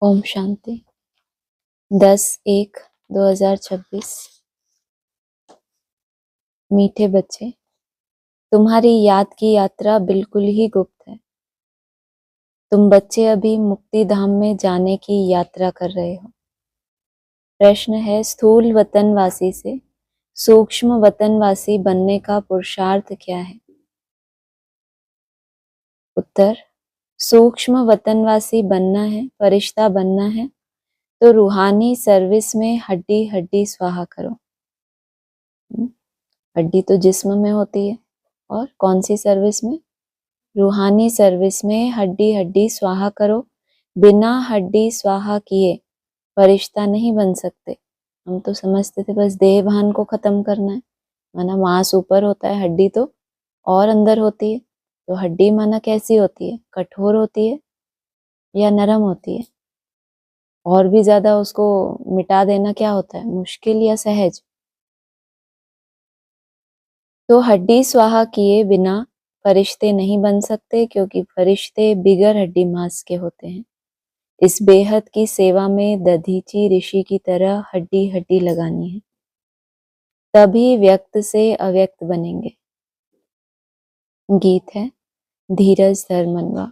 ओम शांति। 10/1/2026। मीठे बच्चे, तुम्हारी याद की यात्रा बिल्कुल ही गुप्त है। तुम बच्चे अभी मुक्ति धाम में जाने की यात्रा कर रहे हो। प्रश्न है, स्थूल वतनवासी से सूक्ष्म वतनवासी बनने का पुरुषार्थ क्या है? उत्तर, सूक्ष्म वतनवासी बनना है, फरिश्ता बनना है तो रूहानी सर्विस में हड्डी हड्डी स्वाहा करो। हड्डी तो जिस्म में होती है, और कौन सी सर्विस में? रूहानी सर्विस में हड्डी हड्डी स्वाहा करो। बिना हड्डी स्वाहा किए फरिश्ता नहीं बन सकते। हम तो समझते थे बस देह भान को खत्म करना है, माना मांस ऊपर होता है, हड्डी तो और अंदर होती है। तो हड्डी माना कैसी होती है? कठोर होती है या नरम होती है? और भी ज्यादा उसको मिटा देना क्या होता है? मुश्किल या सहज? तो हड्डी स्वाहा किए बिना फरिश्ते नहीं बन सकते, क्योंकि फरिश्ते बिगर हड्डी मांस के होते हैं। इस बेहद की सेवा में दधीची ऋषि की तरह हड्डी हड्डी लगानी है, तभी व्यक्त से अव्यक्त बनेंगे। गीत है, धीरज धर मनवा।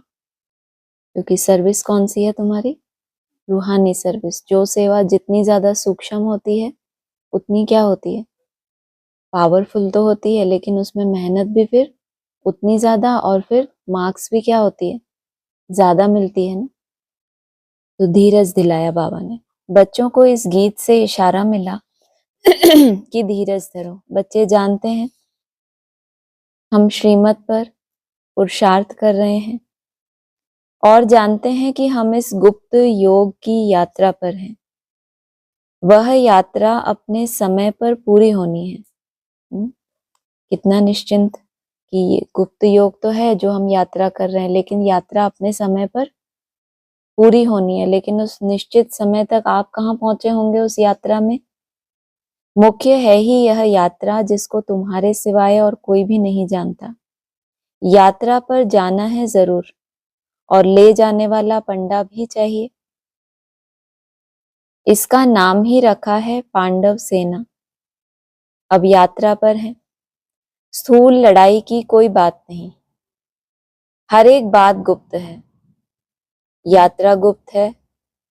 क्योंकि सर्विस कौन सी है तुम्हारी? रूहानी सर्विस। जो सेवा जितनी ज्यादा सूक्ष्म होती है उतनी क्या होती है? पावरफुल तो होती है, लेकिन उसमें मेहनत भी फिर उतनी ज्यादा, और फिर मार्क्स भी क्या होती है? ज्यादा मिलती है ना। तो धीरज दिलाया बाबा ने। बच्चों को इस गीत से इशारा मिला कि धीरज धरो। बच्चे जानते हैं हम श्रीमत पर पुरुषार्थ कर रहे हैं, और जानते हैं कि हम इस गुप्त योग की यात्रा पर हैं। वह यात्रा अपने समय पर पूरी होनी है। कितना निश्चिंत कि ये गुप्त योग तो है जो हम यात्रा कर रहे हैं, लेकिन यात्रा अपने समय पर पूरी होनी है। लेकिन उस निश्चित समय तक आप कहाँ पहुंचे होंगे उस यात्रा में? मुख्य है ही यह यात्रा जिसको तुम्हारे सिवाय और कोई भी नहीं जानता। यात्रा पर जाना है जरूर, और ले जाने वाला पंडा भी चाहिए। इसका नाम ही रखा है पांडव सेना। अब यात्रा पर है। स्थूल लड़ाई की कोई बात नहीं, हर एक बात गुप्त है। यात्रा गुप्त है,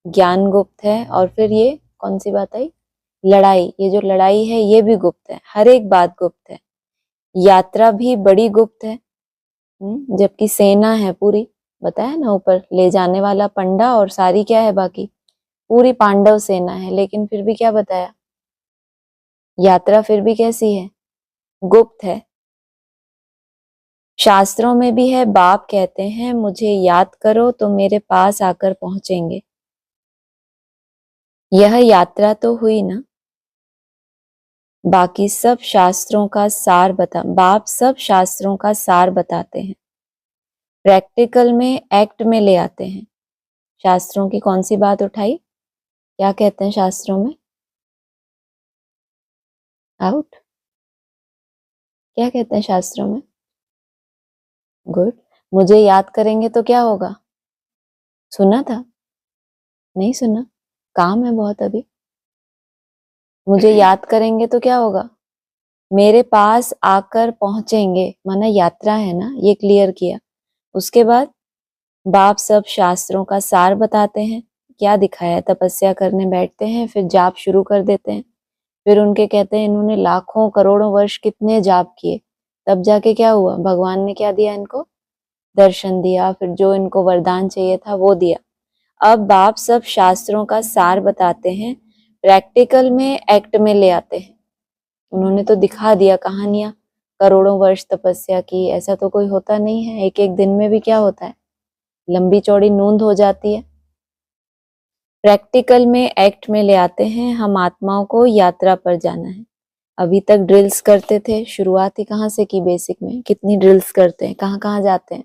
ज्ञान गुप्त है, और फिर ये कौन सी बात आई? लड़ाई। ये जो लड़ाई है ये भी गुप्त है, हर एक बात गुप्त है। यात्रा भी बड़ी गुप्त है, जबकि सेना है पूरी। बताया ना ऊपर, ले जाने वाला पंडा और सारी क्या है बाकी? पूरी पांडव सेना है। लेकिन फिर भी क्या बताया? यात्रा फिर भी कैसी है? गुप्त है। शास्त्रों में भी है, बाप कहते हैं मुझे याद करो तो मेरे पास आकर पहुंचेंगे। यह यात्रा तो हुई ना। बाकी सब शास्त्रों का सार बाप सब शास्त्रों का सार बताते हैं, प्रैक्टिकल में एक्ट में ले आते हैं। शास्त्रों की कौन सी बात उठाई? क्या कहते हैं शास्त्रों में? आउट। क्या कहते हैं शास्त्रों में? गुड। मुझे याद करेंगे तो क्या होगा? सुना था? नहीं सुना? काम है बहुत अभी। मुझे याद करेंगे तो क्या होगा? मेरे पास आकर पहुंचेंगे, माना यात्रा है ना, ये क्लियर किया। उसके बाद बाप सब शास्त्रों का सार बताते हैं। क्या दिखाया? तपस्या करने बैठते हैं, फिर जाप शुरू कर देते हैं। फिर उनके कहते हैं इन्होंने लाखों करोड़ों वर्ष कितने जाप किए, तब जाके क्या हुआ? भगवान ने क्या दिया इनको? दर्शन दिया। फिर जो इनको वरदान चाहिए था वो दिया। अब बाप सब शास्त्रों का सार बताते हैं, प्रैक्टिकल में एक्ट में ले आते हैं। उन्होंने तो दिखा दिया कहानियां, करोड़ों वर्ष तपस्या की, ऐसा तो कोई होता नहीं है। एक एक दिन में भी क्या होता है? लंबी चौड़ी नींद हो जाती है। प्रैक्टिकल में एक्ट में ले आते हैं। हम आत्माओं को यात्रा पर जाना है। अभी तक ड्रिल्स करते थे, शुरुआत ही कहाँ से की? बेसिक में कितनी ड्रिल्स करते हैं, कहाँ कहाँ जाते हैं?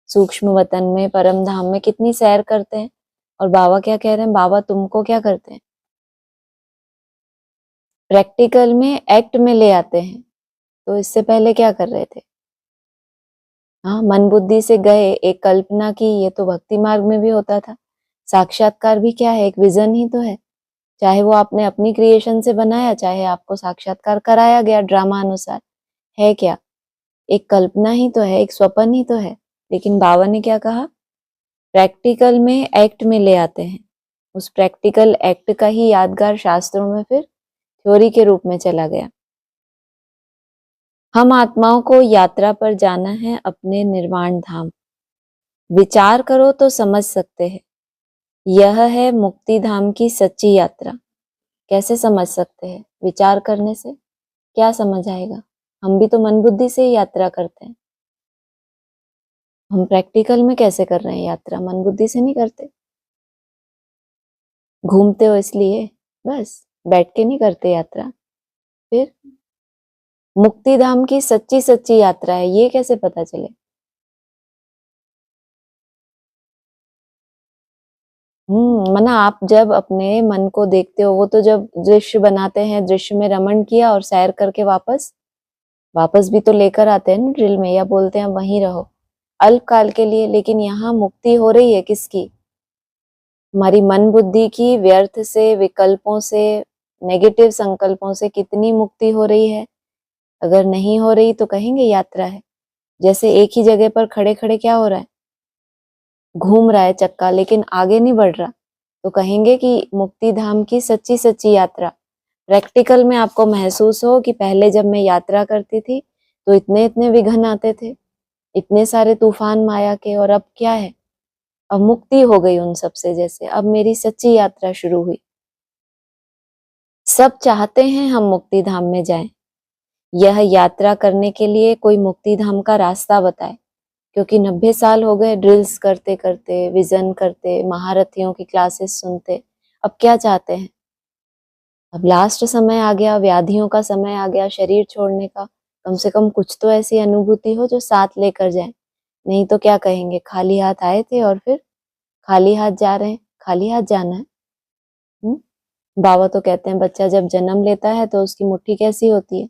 सूक्ष्म वतन में, परम धाम में कितनी सैर करते हैं। और बाबा क्या कह रहे हैं? बाबा तुमको क्या करते हैं? प्रैक्टिकल में एक्ट में ले आते हैं। तो इससे पहले क्या कर रहे थे? हाँ, मन बुद्धि से गए, एक कल्पना की। ये तो भक्ति मार्ग में भी होता था। साक्षात्कार भी क्या है, एक विजन ही तो है। चाहे वो आपने अपनी क्रिएशन से बनाया, चाहे आपको साक्षात्कार कराया गया ड्रामा अनुसार, है क्या, एक कल्पना ही तो है, एक स्वप्न ही तो है। लेकिन बाबा ने क्या कहा, प्रैक्टिकल में, एक्ट में ले आते हैं। उस प्रैक्टिकल एक्ट का ही यादगार शास्त्रों में फिर थ्योरी के रूप में चला गया। हम आत्माओं को यात्रा पर जाना है अपने निर्वाण धाम। विचार करो तो समझ सकते हैं, यह है मुक्ति धाम की सच्ची यात्रा। कैसे समझ सकते हैं? विचार करने से क्या समझ आएगा? हम भी तो मन बुद्धि से ही यात्रा करते हैं। हम प्रैक्टिकल में कैसे कर रहे हैं यात्रा? मन बुद्धि से नहीं करते। घूमते हो इसलिए, बस बैठ के नहीं करते यात्रा। फिर मुक्ति धाम की सच्ची सच्ची यात्रा है, ये कैसे पता चले? मना आप जब अपने मन को देखते हो, वो तो जब दृश्य बनाते हैं, दृश्य में रमण किया और सैर करके वापस भी तो लेकर आते हैं ना ड्रिल में, या बोलते हैं वहीं रहो अल्पकाल के लिए। लेकिन यहाँ मुक्ति हो रही है किसकी? हमारी मन बुद्धि की व्यर्थ से, विकल्पों से, नेगेटिव संकल्पों से कितनी मुक्ति हो रही है। अगर नहीं हो रही तो कहेंगे यात्रा है। जैसे एक ही जगह पर खड़े खड़े क्या हो रहा है, घूम रहा है चक्का, लेकिन आगे नहीं बढ़ रहा, तो कहेंगे कि मुक्ति धाम की सच्ची सच्ची यात्रा। प्रैक्टिकल में आपको महसूस हो कि पहले जब मैं यात्रा करती थी तो इतने इतने विघ्न आते थे, इतने सारे तूफान माया के, और अब क्या है, अब मुक्ति हो गई उन सब से। जैसे अब मेरी सच्ची यात्रा शुरू हुई। सब चाहते हैं हम मुक्ति धाम में जाएं। यह यात्रा करने के लिए कोई मुक्ति धाम का रास्ता बताए, क्योंकि 90 साल हो गए ड्रिल्स करते करते, विजन करते, महारथियों की क्लासेस सुनते। अब क्या चाहते हैं? अब लास्ट समय आ गया, व्याधियों का समय आ गया, शरीर छोड़ने का। कम से कम कुछ तो ऐसी अनुभूति हो जो साथ लेकर जाए। नहीं तो क्या कहेंगे, खाली हाथ आए थे और फिर खाली हाथ जा रहे हैं। खाली हाथ जाना है? बाबा तो कहते हैं बच्चा जब जन्म लेता है तो उसकी मुट्ठी कैसी होती है,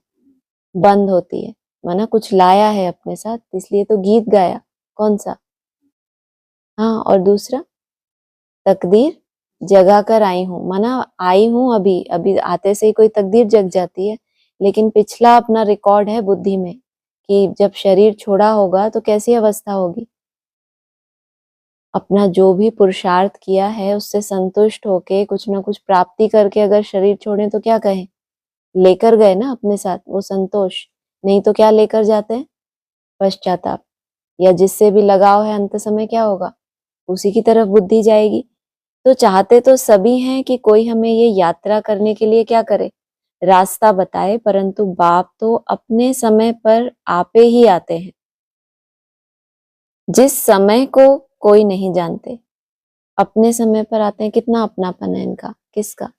बंद होती है। माना कुछ लाया है अपने साथ, इसलिए तो गीत गाया। कौन सा? हाँ, और दूसरा तकदीर जगा कर आई हूँ। माना आई हूँ, अभी अभी आते से ही कोई तकदीर जग जाती है, लेकिन पिछला अपना रिकॉर्ड है बुद्धि में कि जब शरीर छोड़ा होगा तो कैसी अवस्था होगी। अपना जो भी पुरुषार्थ किया है उससे संतुष्ट होके कुछ ना कुछ प्राप्ति करके अगर शरीर छोड़े तो क्या कहें, लेकर गए ना अपने साथ वो संतोष। नहीं तो क्या लेकर जाते हैं? पश्चाताप, या जिससे भी लगाव है अंत समय क्या होगा, उसी की तरफ बुद्धि जाएगी। तो चाहते तो सभी हैं कि कोई हमें ये यात्रा करने के लिए क्या करे, रास्ता बताए, परंतु बाप तो अपने समय पर आपे ही आते हैं। जिस समय को कोई नहीं जानते, अपने समय पर आते हैं। कितना अपनापन है इनका, किसका?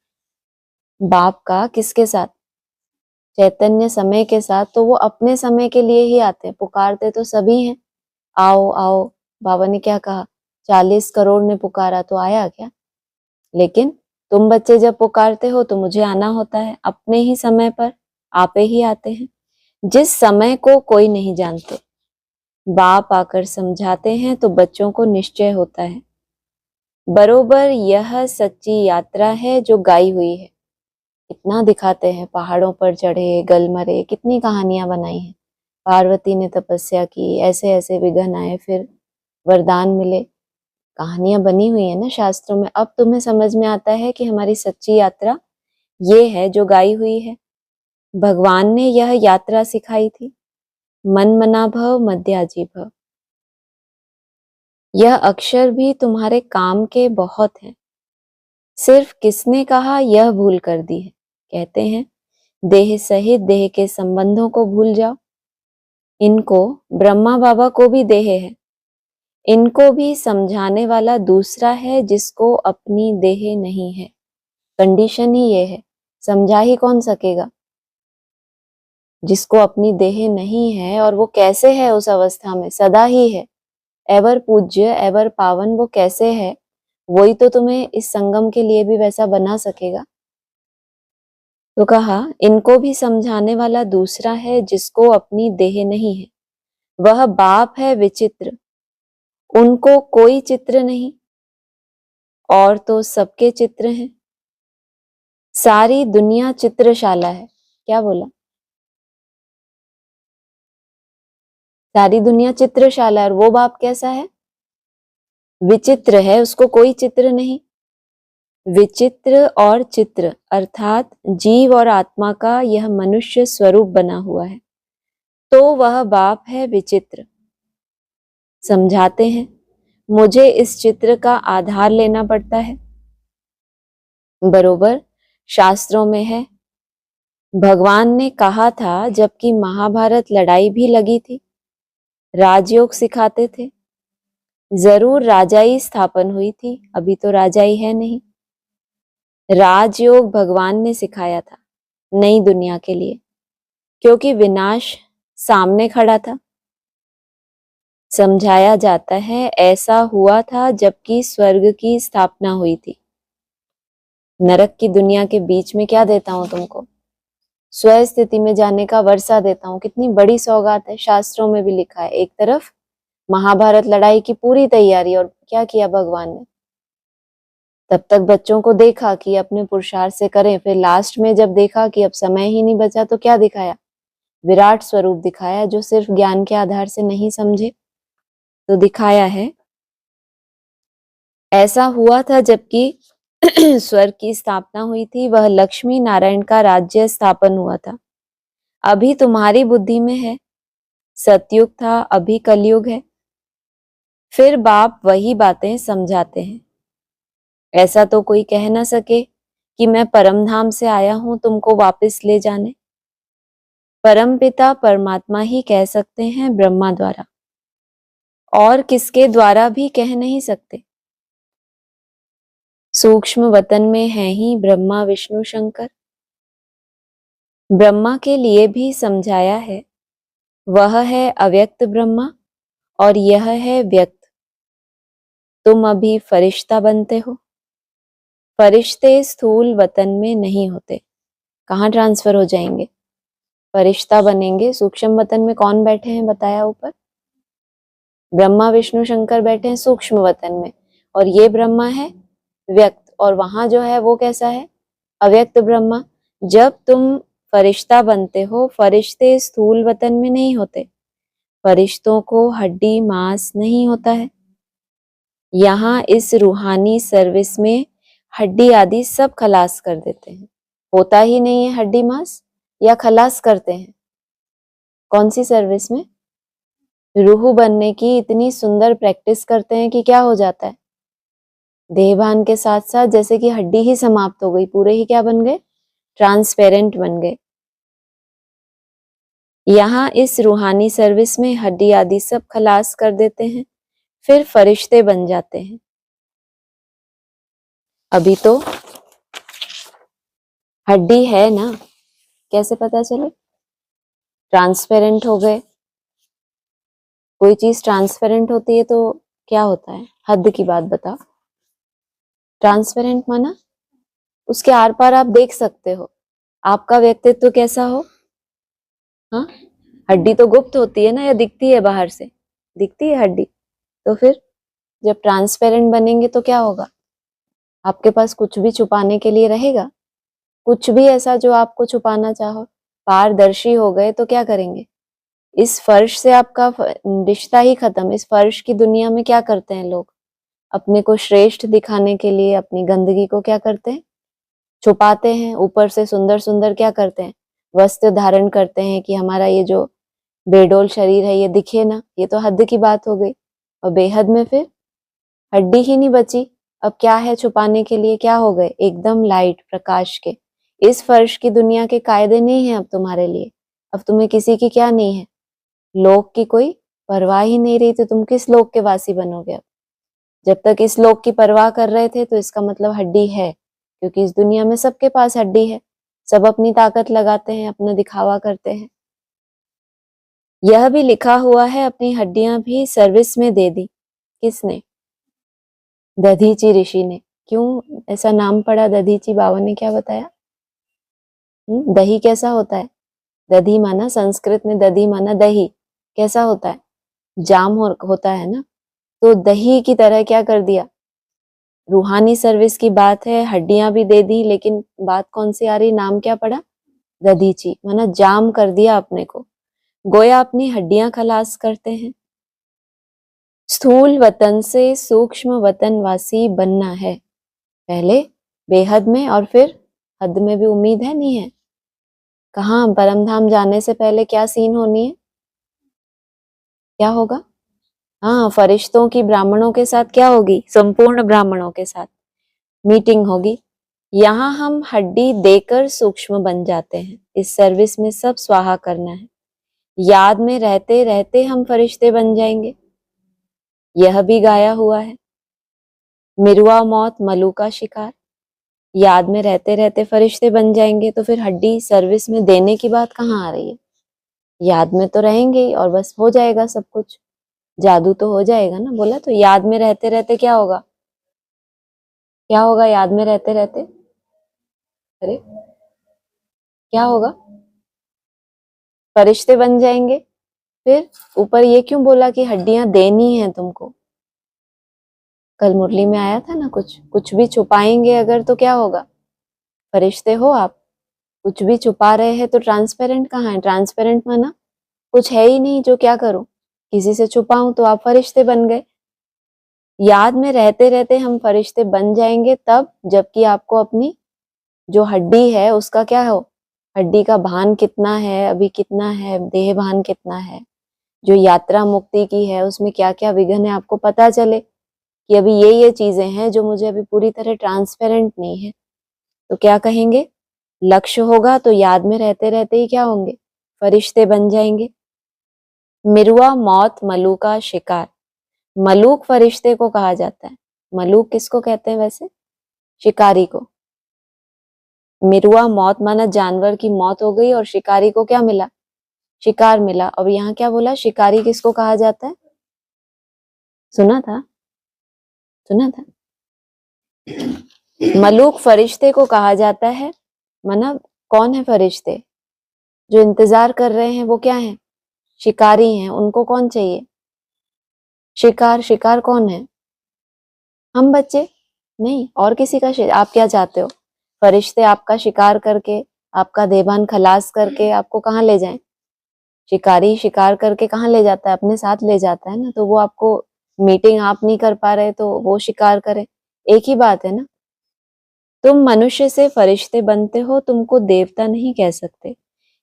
बाप का। किसके साथ? चैतन्य समय के साथ। तो वो अपने समय के लिए ही आते हैं। पुकारते तो सभी हैं, आओ आओ। बाबा ने क्या कहा, 40 करोड़ ने पुकारा तो आया क्या? लेकिन तुम बच्चे जब पुकारते हो तो मुझे आना होता है, अपने ही समय पर आपे ही आते हैं। जिस समय को कोई नहीं जानते, बाप आकर समझाते हैं तो बच्चों को निश्चय होता है बरोबर यह सच्ची यात्रा है जो गाई हुई है। इतना दिखाते हैं, पहाड़ों पर चढ़े, गलमरे, कितनी कहानियां बनाई हैं। पार्वती ने तपस्या की, ऐसे ऐसे विघ्न आए, फिर वरदान मिले। कहानियां बनी हुई है ना शास्त्रों में। अब तुम्हें समझ में आता है कि हमारी सच्ची यात्रा ये है जो गाई हुई है। भगवान ने यह यात्रा सिखाई थी, मन मना भव मध्याजी भव। यह अक्षर भी तुम्हारे काम के बहुत हैं। सिर्फ किसने कहा यह भूल कर दी है। कहते हैं देह सहित देह के संबंधों को भूल जाओ। इनको, ब्रह्मा बाबा को भी देह है, इनको भी समझाने वाला दूसरा है जिसको अपनी देह नहीं है। कंडीशन ही ये है, समझा ही कौन सकेगा जिसको अपनी देह नहीं है। और वो कैसे है उस अवस्था में, सदा ही है, एवर पूज्य, एवर पावन। वो कैसे है, वही तो तुम्हें इस संगम के लिए भी वैसा बना सकेगा। तो कहा इनको भी समझाने वाला दूसरा है जिसको अपनी देह नहीं है। वह बाप है विचित्र, उनको कोई चित्र नहीं। और तो सबके चित्र हैं। सारी दुनिया चित्रशाला है। क्या बोला? सारी दुनिया चित्रशाला है। और वो बाप कैसा है? विचित्र है, उसको कोई चित्र नहीं। विचित्र और चित्र अर्थात जीव और आत्मा का यह मनुष्य स्वरूप बना हुआ है, तो वह बाप है विचित्र। समझाते हैं, मुझे इस चित्र का आधार लेना पड़ता है। बरोबर शास्त्रों में है, भगवान ने कहा था, जबकि महाभारत लड़ाई भी लगी थी, राजयोग सिखाते थे, जरूर राजाई स्थापन हुई थी, अभी तो राजाई है नहीं। राजयोग भगवान ने सिखाया था नई दुनिया के लिए, क्योंकि विनाश सामने खड़ा था। समझाया जाता है ऐसा हुआ था जबकि स्वर्ग की स्थापना हुई थी। नरक की दुनिया के बीच में क्या देता हूं तुमको? स्व स्थिति में जाने का वर्षा देता हूं। कितनी बड़ी सौगात है, शास्त्रों में भी लिखा है। एक तरफ महाभारत लड़ाई की पूरी तैयारी, और क्या किया भगवान ने? तब तक बच्चों को देखा कि अपने पुरुषार्थ से करें, फिर लास्ट में जब देखा कि अब समय ही नहीं बचा तो क्या दिखाया? विराट स्वरूप दिखाया, जो सिर्फ ज्ञान के आधार से नहीं समझे। तो दिखाया है ऐसा हुआ था जबकि स्वर्ग की स्थापना हुई थी, वह लक्ष्मी नारायण का राज्य स्थापन हुआ था। अभी तुम्हारी बुद्धि में है, सतयुग था, अभी कलयुग है। फिर बाप वही बातें समझाते हैं। ऐसा तो कोई कह ना सके कि मैं परम धाम से आया हूं तुमको वापस ले जाने। परम पिता परमात्मा ही कह सकते हैं ब्रह्मा द्वारा, और किसके द्वारा भी कह नहीं सकते। सूक्ष्म वतन में है ही ब्रह्मा विष्णु शंकर। ब्रह्मा के लिए भी समझाया है, वह है अव्यक्त ब्रह्मा और यह है व्यक्त। तुम अभी फरिश्ता बनते हो। फरिश्ते स्थूल वतन में नहीं होते, कहाँ ट्रांसफर हो जाएंगे? फरिश्ता बनेंगे। सूक्ष्म वतन में कौन बैठे हैं बताया ऊपर? ब्रह्मा विष्णु शंकर बैठे हैं सूक्ष्म वतन में, और ये ब्रह्मा है व्यक्त, और वहां जो है वो कैसा है? अव्यक्त ब्रह्मा। जब तुम फरिश्ता बनते हो, फरिश्ते स्थूल वतन में नहीं होते, फरिश्तों को हड्डी मांस नहीं होता है। यहाँ इस रूहानी सर्विस में हड्डी आदि सब खलास कर देते हैं, होता ही नहीं है हड्डी मांस, या खलास करते हैं। कौन सी सर्विस में? रूह बनने की इतनी सुंदर प्रैक्टिस करते हैं कि क्या हो जाता है? देहभान के साथ साथ जैसे कि हड्डी ही समाप्त हो गई, पूरे ही क्या बन गए? ट्रांसपेरेंट बन गए। यहाँ इस रूहानी सर्विस में हड्डी आदि सब खलास कर देते हैं, फिर फरिश्ते बन जाते हैं। अभी तो हड्डी है ना, कैसे पता चले? ट्रांसपेरेंट हो गए। कोई चीज ट्रांसपेरेंट होती है तो क्या होता है? हद की बात बताओ। ट्रांसपेरेंट माना उसके आर पार आप देख सकते हो। आपका व्यक्तित्व कैसा हो? हाँ, हड्डी तो गुप्त होती है ना, या दिखती है बाहर से? दिखती है हड्डी। तो फिर जब ट्रांसपेरेंट बनेंगे तो क्या होगा? आपके पास कुछ भी छुपाने के लिए रहेगा? कुछ भी ऐसा जो आपको छुपाना चाहो? पारदर्शी हो गए तो क्या करेंगे? इस फर्श से आपका रिश्ता ही खत्म। इस फर्श की दुनिया में क्या करते हैं लोग? अपने को श्रेष्ठ दिखाने के लिए अपनी गंदगी को क्या करते हैं? छुपाते हैं। ऊपर से सुंदर सुंदर क्या करते हैं? वस्त्र धारण करते हैं कि हमारा ये जो बेडोल शरीर है ये दिखे ना। ये तो हद की बात हो गई। और बेहद में फिर हड्डी ही नहीं बची। अब क्या है छुपाने के लिए? क्या हो गए? एकदम लाइट प्रकाश के। इस फर्श की दुनिया के कायदे नहीं है अब तुम्हारे लिए। अब तुम्हें किसी की क्या नहीं है? लोक की कोई परवाह ही नहीं रही, तो तुम किस लोक के वासी बनोगे अब? जब तक इस लोक की परवाह कर रहे थे तो इसका मतलब हड्डी है, क्योंकि इस दुनिया में सबके पास हड्डी है। सब अपनी ताकत लगाते हैं, अपना दिखावा करते हैं। यह भी लिखा हुआ है, अपनी हड्डियां भी सर्विस में दे दी। किसने? दधीची ऋषि ने। क्यों ऐसा नाम पड़ा दधीची? बाबा ने क्या बताया? दही कैसा होता है? दधी माना संस्कृत में, दधी माना दही। कैसा होता है? जाम होता है ना। तो दही की तरह क्या कर दिया? रूहानी सर्विस की बात है, हड्डियां भी दे दी, लेकिन बात कौन सी आ रही, नाम क्या पड़ा, दधीची, माना जाम कर दिया अपने को, गोया अपनी हड्डियां खलास करते हैं। स्थूल वतन से सूक्ष्म वतनवासी बनना है, पहले बेहद में और फिर हद में भी उम्मीद है नहीं है। कहाँ परमधाम जाने से पहले क्या सीन होनी है, क्या होगा, हाँ फरिश्तों की ब्राह्मणों के साथ क्या होगी, संपूर्ण ब्राह्मणों के साथ मीटिंग होगी। यहाँ हम हड्डी देकर सूक्ष्म बन जाते हैं, इस सर्विस में सब स्वाहा करना है। याद में रहते रहते हम फरिश्ते बन जाएंगे, यह भी गाया हुआ है। मिरुआ मौत मलू का शिकार, याद में रहते रहते फरिश्ते बन जाएंगे, तो फिर हड्डी सर्विस में देने की बात कहाँ आ रही है, याद में तो रहेंगे ही और बस हो जाएगा सब कुछ, जादू तो हो जाएगा ना। बोला तो याद में रहते रहते क्या होगा, क्या होगा याद में रहते रहते, अरे क्या होगा, फरिश्ते बन जाएंगे। फिर ऊपर ये क्यों बोला कि हड्डियां देनी है तुमको, कल मुरली में आया था ना, कुछ भी छुपाएंगे अगर तो क्या होगा, फरिश्ते हो आप, कुछ भी छुपा रहे हैं तो ट्रांसपेरेंट कहाँ है, ट्रांसपेरेंट माना कुछ है ही नहीं जो क्या करूं, किसी से छुपाऊं, तो आप फरिश्ते बन गए। याद में रहते रहते हम फरिश्ते बन जाएंगे तब, जबकि आपको अपनी जो हड्डी है उसका क्या हो, हड्डी का भान कितना है, अभी कितना है, देह भान कितना है, जो यात्रा मुक्ति की है उसमें क्या क्या विघ्न है, आपको पता चले कि अभी ये चीजें हैं जो मुझे अभी पूरी तरह ट्रांसपेरेंट नहीं है। तो क्या कहेंगे, लक्ष्य होगा तो याद में रहते रहते ही क्या होंगे, फरिश्ते बन जाएंगे। मिरुआ मौत मलू का शिकार, मलूक फरिश्ते को कहा जाता है, मलूक किसको कहते हैं वैसे, शिकारी को। मिरुआ मौत माना जानवर की मौत हो गई और शिकारी को क्या मिला, शिकार मिला। अब यहाँ क्या बोला, शिकारी किसको कहा जाता है, सुना था, सुना था, मलूक फरिश्ते को कहा जाता है। माना कौन है फरिश्ते, जो इंतजार कर रहे हैं वो क्या है, शिकारी हैं, उनको कौन चाहिए, शिकार, शिकार कौन है, हम बच्चे नहीं, और किसी का आप क्या चाहते हो, फरिश्ते आपका शिकार करके, आपका देवान खलास करके आपको कहाँ ले जाएं, शिकारी शिकार करके कहाँ ले जाता है, अपने साथ ले जाता है ना, तो वो आपको मीटिंग आप नहीं कर पा रहे तो वो शिकार करे, एक ही बात है ना। तुम मनुष्य से फरिश्ते बनते हो, तुमको देवता नहीं कह सकते,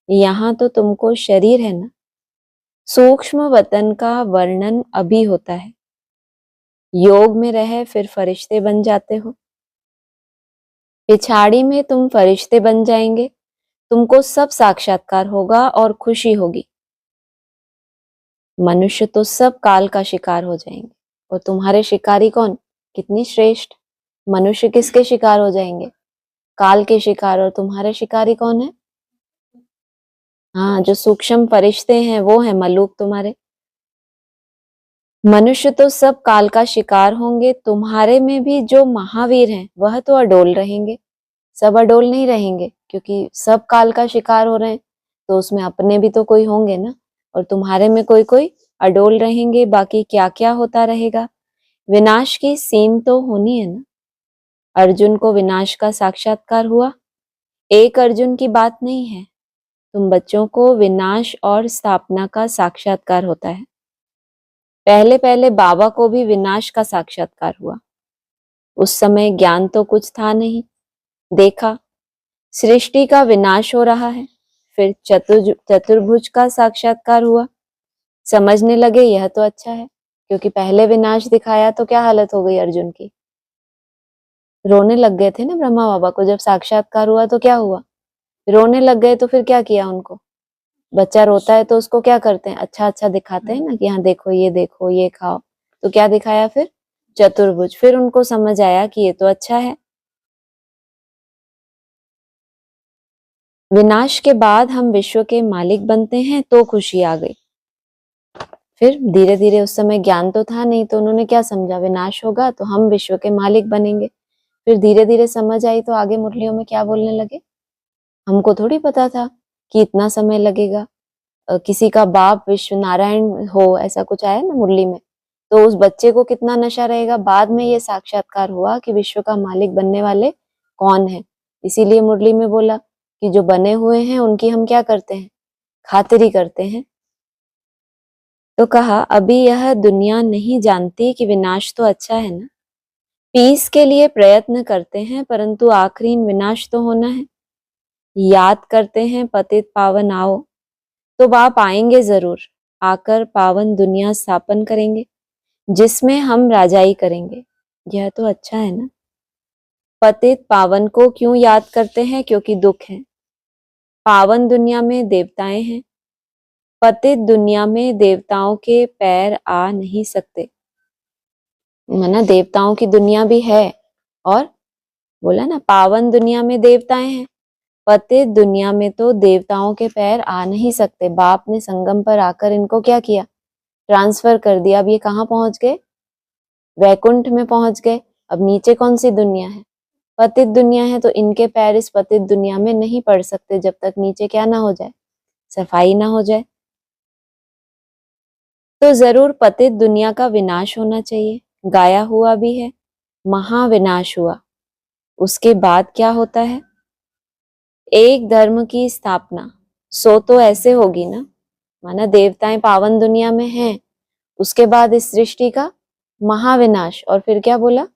यहाँ तो तुमको शरीर है ना। सूक्ष्म वतन का वर्णन अभी होता है, योग में रहे फिर फरिश्ते बन जाते हो, पिछाड़ी में तुम फरिश्ते बन जाएंगे, तुमको सब साक्षात्कार होगा और खुशी होगी। मनुष्य तो सब काल का शिकार हो जाएंगे, और तुम्हारे शिकारी कौन, कितनी श्रेष्ठ, मनुष्य किसके शिकार हो जाएंगे, काल के शिकार, और तुम्हारे शिकारी कौन है, हाँ जो सूक्ष्म फरिश्ते हैं वो है मलूक तुम्हारे। मनुष्य तो सब काल का शिकार होंगे, तुम्हारे में भी जो महावीर हैं वह तो अडोल रहेंगे, सब अडोल नहीं रहेंगे, क्योंकि सब काल का शिकार हो रहे हैं तो उसमें अपने भी तो कोई होंगे ना, और तुम्हारे में कोई कोई अडोल रहेंगे, बाकी क्या क्या होता रहेगा, विनाश की सीन तो होनी है ना। अर्जुन को विनाश का साक्षात्कार हुआ, एक अर्जुन की बात नहीं है, तुम बच्चों को विनाश और स्थापना का साक्षात्कार होता है। पहले पहले बाबा को भी विनाश का साक्षात्कार हुआ, उस समय ज्ञान तो कुछ था नहीं, देखा सृष्टि का विनाश हो रहा है, फिर चतुर्भुज का साक्षात्कार हुआ, समझने लगे यह तो अच्छा है, क्योंकि पहले विनाश दिखाया तो क्या हालत हो गई अर्जुन की, रोने लग गए थे ना ब्रह्मा बाबा को, जब साक्षात्कार हुआ तो क्या हुआ, रोने लग गए, तो फिर क्या किया उनको, बच्चा रोता है तो उसको क्या करते हैं, अच्छा अच्छा दिखाते हैं ना कि हाँ देखो ये खाओ, तो क्या दिखाया फिर, चतुर्भुज, फिर उनको समझ आया कि ये तो अच्छा है। विनाश के बाद हम विश्व के मालिक बनते हैं तो खुशी आ गई, फिर धीरे धीरे, उस समय ज्ञान तो था नहीं तो उन्होंने क्या समझा, विनाश होगा तो हम विश्व के मालिक बनेंगे, फिर धीरे धीरे समझ आई तो आगे मुरलियों में क्या बोलने लगे, हमको थोड़ी पता था कि इतना समय लगेगा, किसी का बाप विश्व नारायण हो, ऐसा कुछ आया ना मुरली में, तो उस बच्चे को कितना नशा रहेगा। बाद में ये साक्षात्कार हुआ कि विश्व का मालिक बनने वाले कौन है। इसीलिए मुरली में बोला कि जो बने हुए हैं उनकी हम क्या करते हैं, खातिरी करते हैं। तो कहा अभी यह दुनिया नहीं जानती कि विनाश तो अच्छा है ना। पीस के लिए प्रयत्न करते हैं परंतु आखिरी विनाश तो होना है। याद करते हैं पतित पावन आओ, तो बाप आएंगे जरूर, आकर पावन दुनिया स्थापन करेंगे जिसमें हम राजाई करेंगे। यह तो अच्छा है ना। पतित पावन को क्यों याद करते हैं, क्योंकि दुख है। पावन दुनिया में देवताएं हैं, पतित दुनिया में देवताओं के पैर आ नहीं सकते। माना देवताओं की दुनिया भी है, और बोला ना पावन दुनिया में देवताएं हैं, पतित दुनिया में तो देवताओं के पैर आ नहीं सकते। बाप ने संगम पर आकर इनको क्या किया, ट्रांसफर कर दिया। अब ये कहाँ पहुंच गए, वैकुंठ में पहुंच गए। अब नीचे कौन सी दुनिया है, पतित दुनिया है, तो इनके पैर इस पतित दुनिया में नहीं पड़ सकते जब तक नीचे क्या ना हो जाए, सफाई ना हो जाए। तो जरूर पतित दुनिया का विनाश होना चाहिए। गाया हुआ भी है, महाविनाश हुआ। उसके बाद क्या होता है, एक धर्म की स्थापना। सो तो ऐसे होगी ना, माना देवताएं पावन दुनिया में हैं, उसके बाद इस सृष्टि का महाविनाश, और फिर क्या बोला,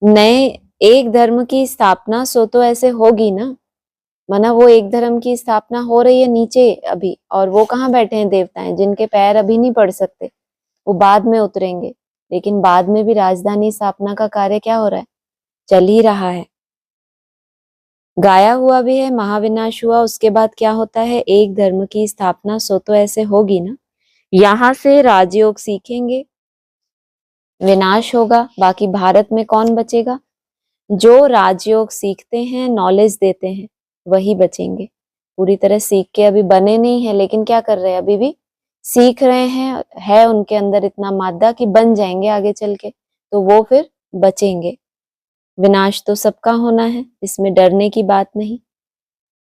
नए एक धर्म की स्थापना। सो तो ऐसे होगी ना, माना वो एक धर्म की स्थापना हो रही है नीचे अभी, और वो कहाँ बैठे हैं, देवताएं जिनके पैर अभी नहीं पड़ सकते, वो बाद में उतरेंगे। लेकिन बाद में भी राजधानी स्थापना का कार्य क्या हो रहा है, चल ही रहा है। गाया हुआ भी है, महाविनाश हुआ। उसके बाद क्या होता है, एक धर्म की स्थापना। सो तो ऐसे होगी ना, यहां से राजयोग सीखेंगे, विनाश होगा। बाकी भारत में कौन बचेगा, जो राजयोग सीखते हैं, नॉलेज देते हैं, वही बचेंगे। पूरी तरह सीख के अभी बने नहीं है, लेकिन क्या कर रहे हैं, अभी भी सीख रहे हैं। है उनके अंदर इतना मादा कि बन जाएंगे आगे चल के, तो वो फिर बचेंगे। विनाश तो सबका होना है, इसमें डरने की बात नहीं।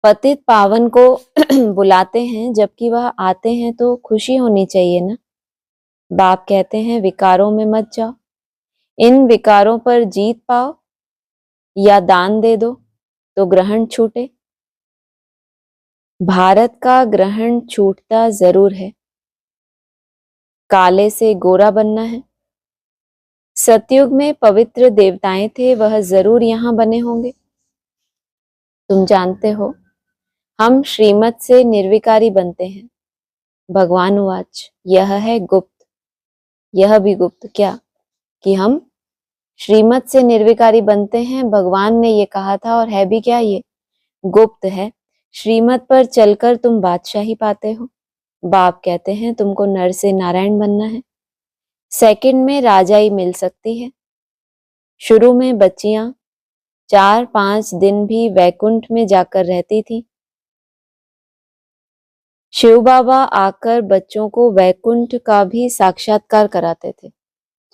पतित पावन को बुलाते हैं, जबकि वह आते हैं तो खुशी होनी चाहिए ना। बाप कहते हैं विकारों में मत जाओ, इन विकारों पर जीत पाओ, या दान दे दो तो ग्रहण छूटे। भारत का ग्रहण छूटता जरूर है, काले से गोरा बनना है। सतयुग में पवित्र देवताएं थे, वह जरूर यहां बने होंगे। तुम जानते हो हम श्रीमत से निर्विकारी बनते हैं। भगवान उवाच यह है गुप्त, यह भी गुप्त क्या, कि हम श्रीमत से निर्विकारी बनते हैं। भगवान ने ये कहा था, और है भी क्या, ये गुप्त है। श्रीमत पर चलकर तुम बादशाही पाते हो। बाप कहते हैं तुमको नर से नारायण बनना है, सेकंड में राजाई मिल सकती है। शुरू में बच्चियां 4-5 दिन भी वैकुंठ में जाकर रहती थी। शिव बाबा आकर बच्चों को वैकुंठ का भी साक्षात्कार कराते थे।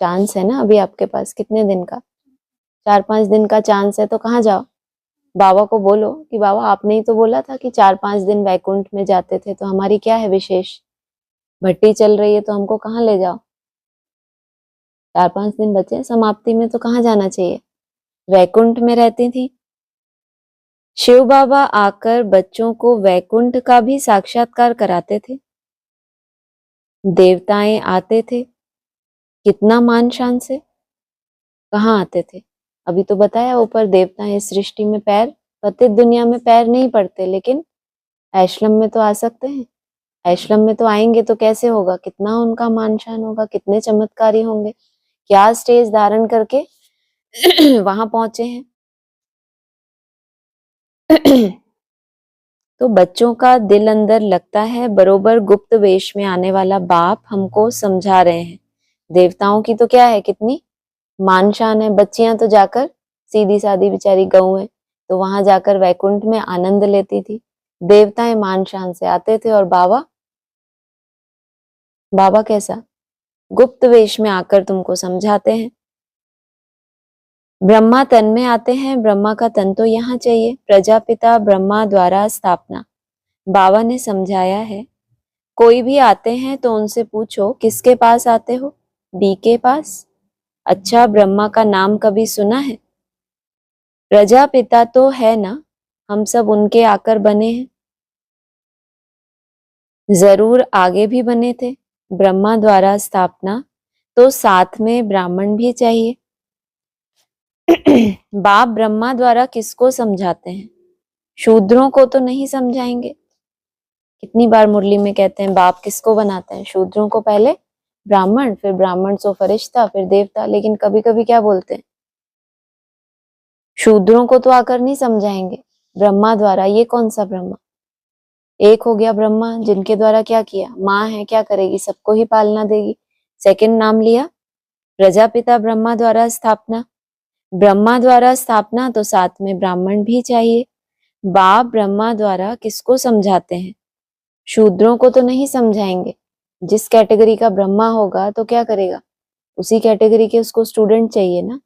चांस है ना अभी आपके पास, कितने दिन का, 4-5 दिन का चांस है, तो कहाँ जाओ, बाबा को बोलो कि बाबा आपने ही तो बोला था कि 4-5 दिन वैकुंठ में जाते थे, तो हमारी क्या है विशेष, भट्टी चल रही है तो हमको कहाँ ले जाओ। 4-5 दिन बचे समाप्ति में, तो कहाँ जाना चाहिए, वैकुंठ में रहती थी। शिव बाबा आकर बच्चों को वैकुंठ का भी साक्षात्कार कराते थे। देवताएं आते थे, कितना मान शान से, कहाँ आते थे, अभी तो बताया ऊपर, देवताएं इस सृष्टि में पैर, पतित दुनिया में पैर नहीं पड़ते, लेकिन आश्रम में तो आ सकते हैं। आश्रम में तो आएंगे तो कैसे होगा, कितना उनका मान शान होगा, कितने चमत्कारी होंगे, क्या स्टेज धारण करके वहां पहुंचे हैं। तो बच्चों का दिल अंदर लगता है बरोबर गुप्त वेश में आने वाला बाप हमको समझा रहे हैं। देवताओं की तो क्या है, कितनी मान शान है। बच्चियां तो जाकर सीधी सादी बेचारी गऊ है, तो वहां जाकर वैकुंठ में आनंद लेती थी। देवताएं मान शान से आते थे, और बाबा, बाबा कैसा, गुप्त वेश में आकर तुमको समझाते हैं। ब्रह्मा तन में आते हैं, ब्रह्मा का तन तो यहाँ चाहिए। प्रजापिता ब्रह्मा द्वारा स्थापना, बाबा ने समझाया है। कोई भी आते हैं तो उनसे पूछो किसके पास आते हो, बी के पास? अच्छा, ब्रह्मा का नाम कभी सुना है? प्रजापिता तो है ना, हम सब उनके आकर बने हैं। जरूर आगे भी बने थे। ब्रह्मा द्वारा स्थापना तो साथ में ब्राह्मण भी चाहिए। बाप ब्रह्मा द्वारा किसको समझाते हैं? शूद्रों को तो नहीं समझाएंगे। कितनी बार मुरली में कहते हैं बाप किसको बनाते हैं? शूद्रों को पहले ब्राह्मण, फिर ब्राह्मण से फरिश्ता, फिर देवता। लेकिन कभी कभी क्या बोलते हैं? शूद्रों को तो आकर नहीं समझाएंगे, ब्रह्मा द्वारा। ये कौन सा ब्रह्मा? एक हो गया ब्रह्मा जिनके द्वारा क्या किया? माँ है, क्या करेगी? सबको ही पालना देगी। सेकंड नाम लिया प्रजापिता ब्रह्मा द्वारा स्थापना। ब्रह्मा द्वारा स्थापना तो साथ में ब्राह्मण भी चाहिए। बाप ब्रह्मा द्वारा किसको समझाते हैं? शूद्रों को तो नहीं समझाएंगे। जिस कैटेगरी का ब्रह्मा होगा तो क्या करेगा? उसी कैटेगरी के उसको स्टूडेंट चाहिए ना।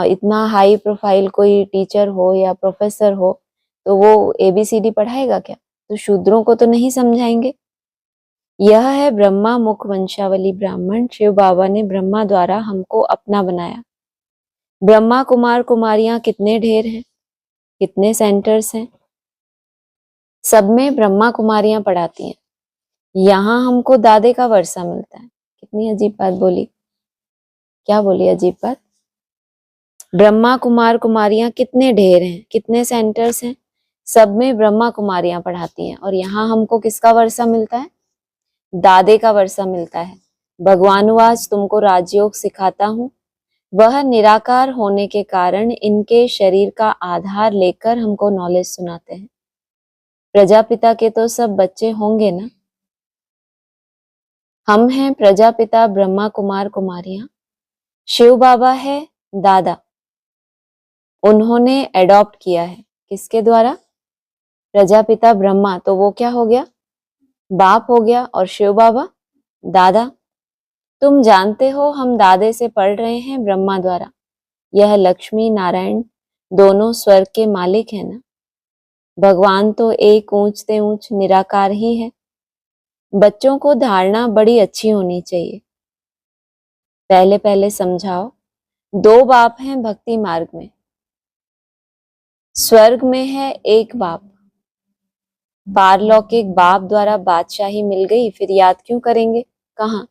इतना हाई प्रोफाइल कोई टीचर हो या प्रोफेसर हो तो वो ABCD पढ़ाएगा क्या? तो शूद्रों को तो नहीं समझाएंगे। यह है ब्रह्मा मुख वंशावली ब्राह्मण। शिव बाबा ने ब्रह्मा द्वारा हमको अपना बनाया। ब्रह्मा कुमार कुमारियां कितने ढेर हैं? कितने सेंटर्स हैं? सब में ब्रह्मा कुमारियां पढ़ाती हैं। यहाँ हमको दादे का वर्षा मिलता है। कितनी अजीब बात बोली। क्या बोली अजीब बात? ब्रह्मा कुमार कुमारियां कितने ढेर हैं, कितने सेंटर्स हैं? सब में ब्रह्मा कुमारियां पढ़ाती हैं। और यहाँ हमको किसका वर्षा मिलता है? दादे का वर्षा मिलता है। भगवानुवाच तुमको राजयोग सिखाता हूँ। वह निराकार होने के कारण इनके शरीर का आधार लेकर हमको नॉलेज सुनाते हैं। प्रजापिता के तो सब बच्चे होंगे ना। हम हैं प्रजापिता ब्रह्मा कुमार कुमारियां। शिव बाबा है दादा। उन्होंने एडॉप्ट किया है किसके द्वारा? प्रजापिता ब्रह्मा, तो वो क्या हो गया? बाप हो गया। और शिव बाबा दादा। तुम जानते हो हम दादे से पढ़ रहे हैं ब्रह्मा द्वारा। यह लक्ष्मी नारायण दोनों स्वर्ग के मालिक है ना। भगवान तो एक ऊंचते ऊंच निराकार ही है। बच्चों को धारणा बड़ी अच्छी होनी चाहिए। पहले पहले समझाओ। दो बाप हैं भक्ति मार्ग में। स्वर्ग में है एक बाप। पारलौकिक बाप द्वारा बादशाही मिल गई, फिर याद क्यों करेंगे? कहाँ?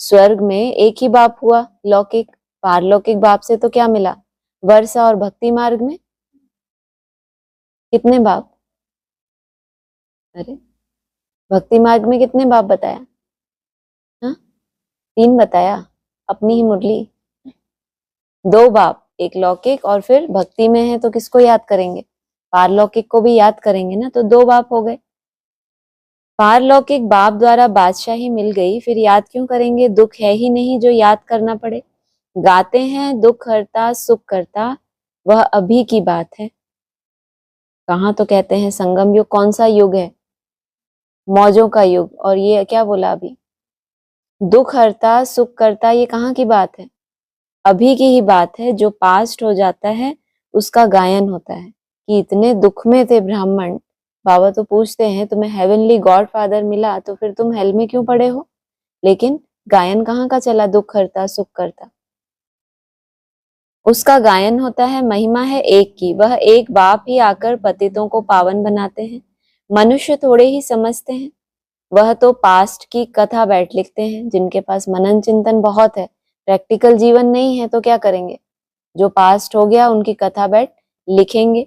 स्वर्ग में एक ही बाप हुआ लौकिक। पारलौकिक बाप से तो क्या मिला? वर्षा। और भक्ति मार्ग में कितने बाप? अरे भक्ति मार्ग में कितने बाप बताया? हाँ, 3 बताया। अपनी ही मुरली। 2 बाप, एक लौकिक और फिर भक्ति में है तो किसको याद करेंगे? पारलौकिक को भी याद करेंगे ना। तो 2 बाप हो गए। पारलौकिक बाप द्वारा बादशाही मिल गई, फिर याद क्यों करेंगे? दुख है ही नहीं जो याद करना पड़े। गाते हैं दुख हरता सुख करता, वह अभी की बात है। कहाँ तो कहते हैं संगम युग। कौन सा युग है? मौजों का युग। और ये क्या बोला अभी? दुख हरता सुख करता, ये कहाँ की बात है? अभी की ही बात है। जो पास्ट हो जाता है उसका गायन होता है कि इतने दुख में थे ब्राह्मण। बाबा तो पूछते हैं तुम्हें हेवनली गॉड फादर मिला तो फिर तुम हेल में क्यों पड़े हो? लेकिन गायन कहाँ का चला? दुख हरता सुख करता, उसका गायन होता है। महिमा है एक की। वह एक बाप ही आकर पतितों को पावन बनाते हैं। मनुष्य थोड़े ही समझते हैं। वह तो पास्ट की कथा बैठ लिखते हैं। जिनके पास मनन चिंतन बहुत है, प्रैक्टिकल जीवन नहीं है, तो क्या करेंगे? जो पास्ट हो गया उनकी कथा बैठ लिखेंगे।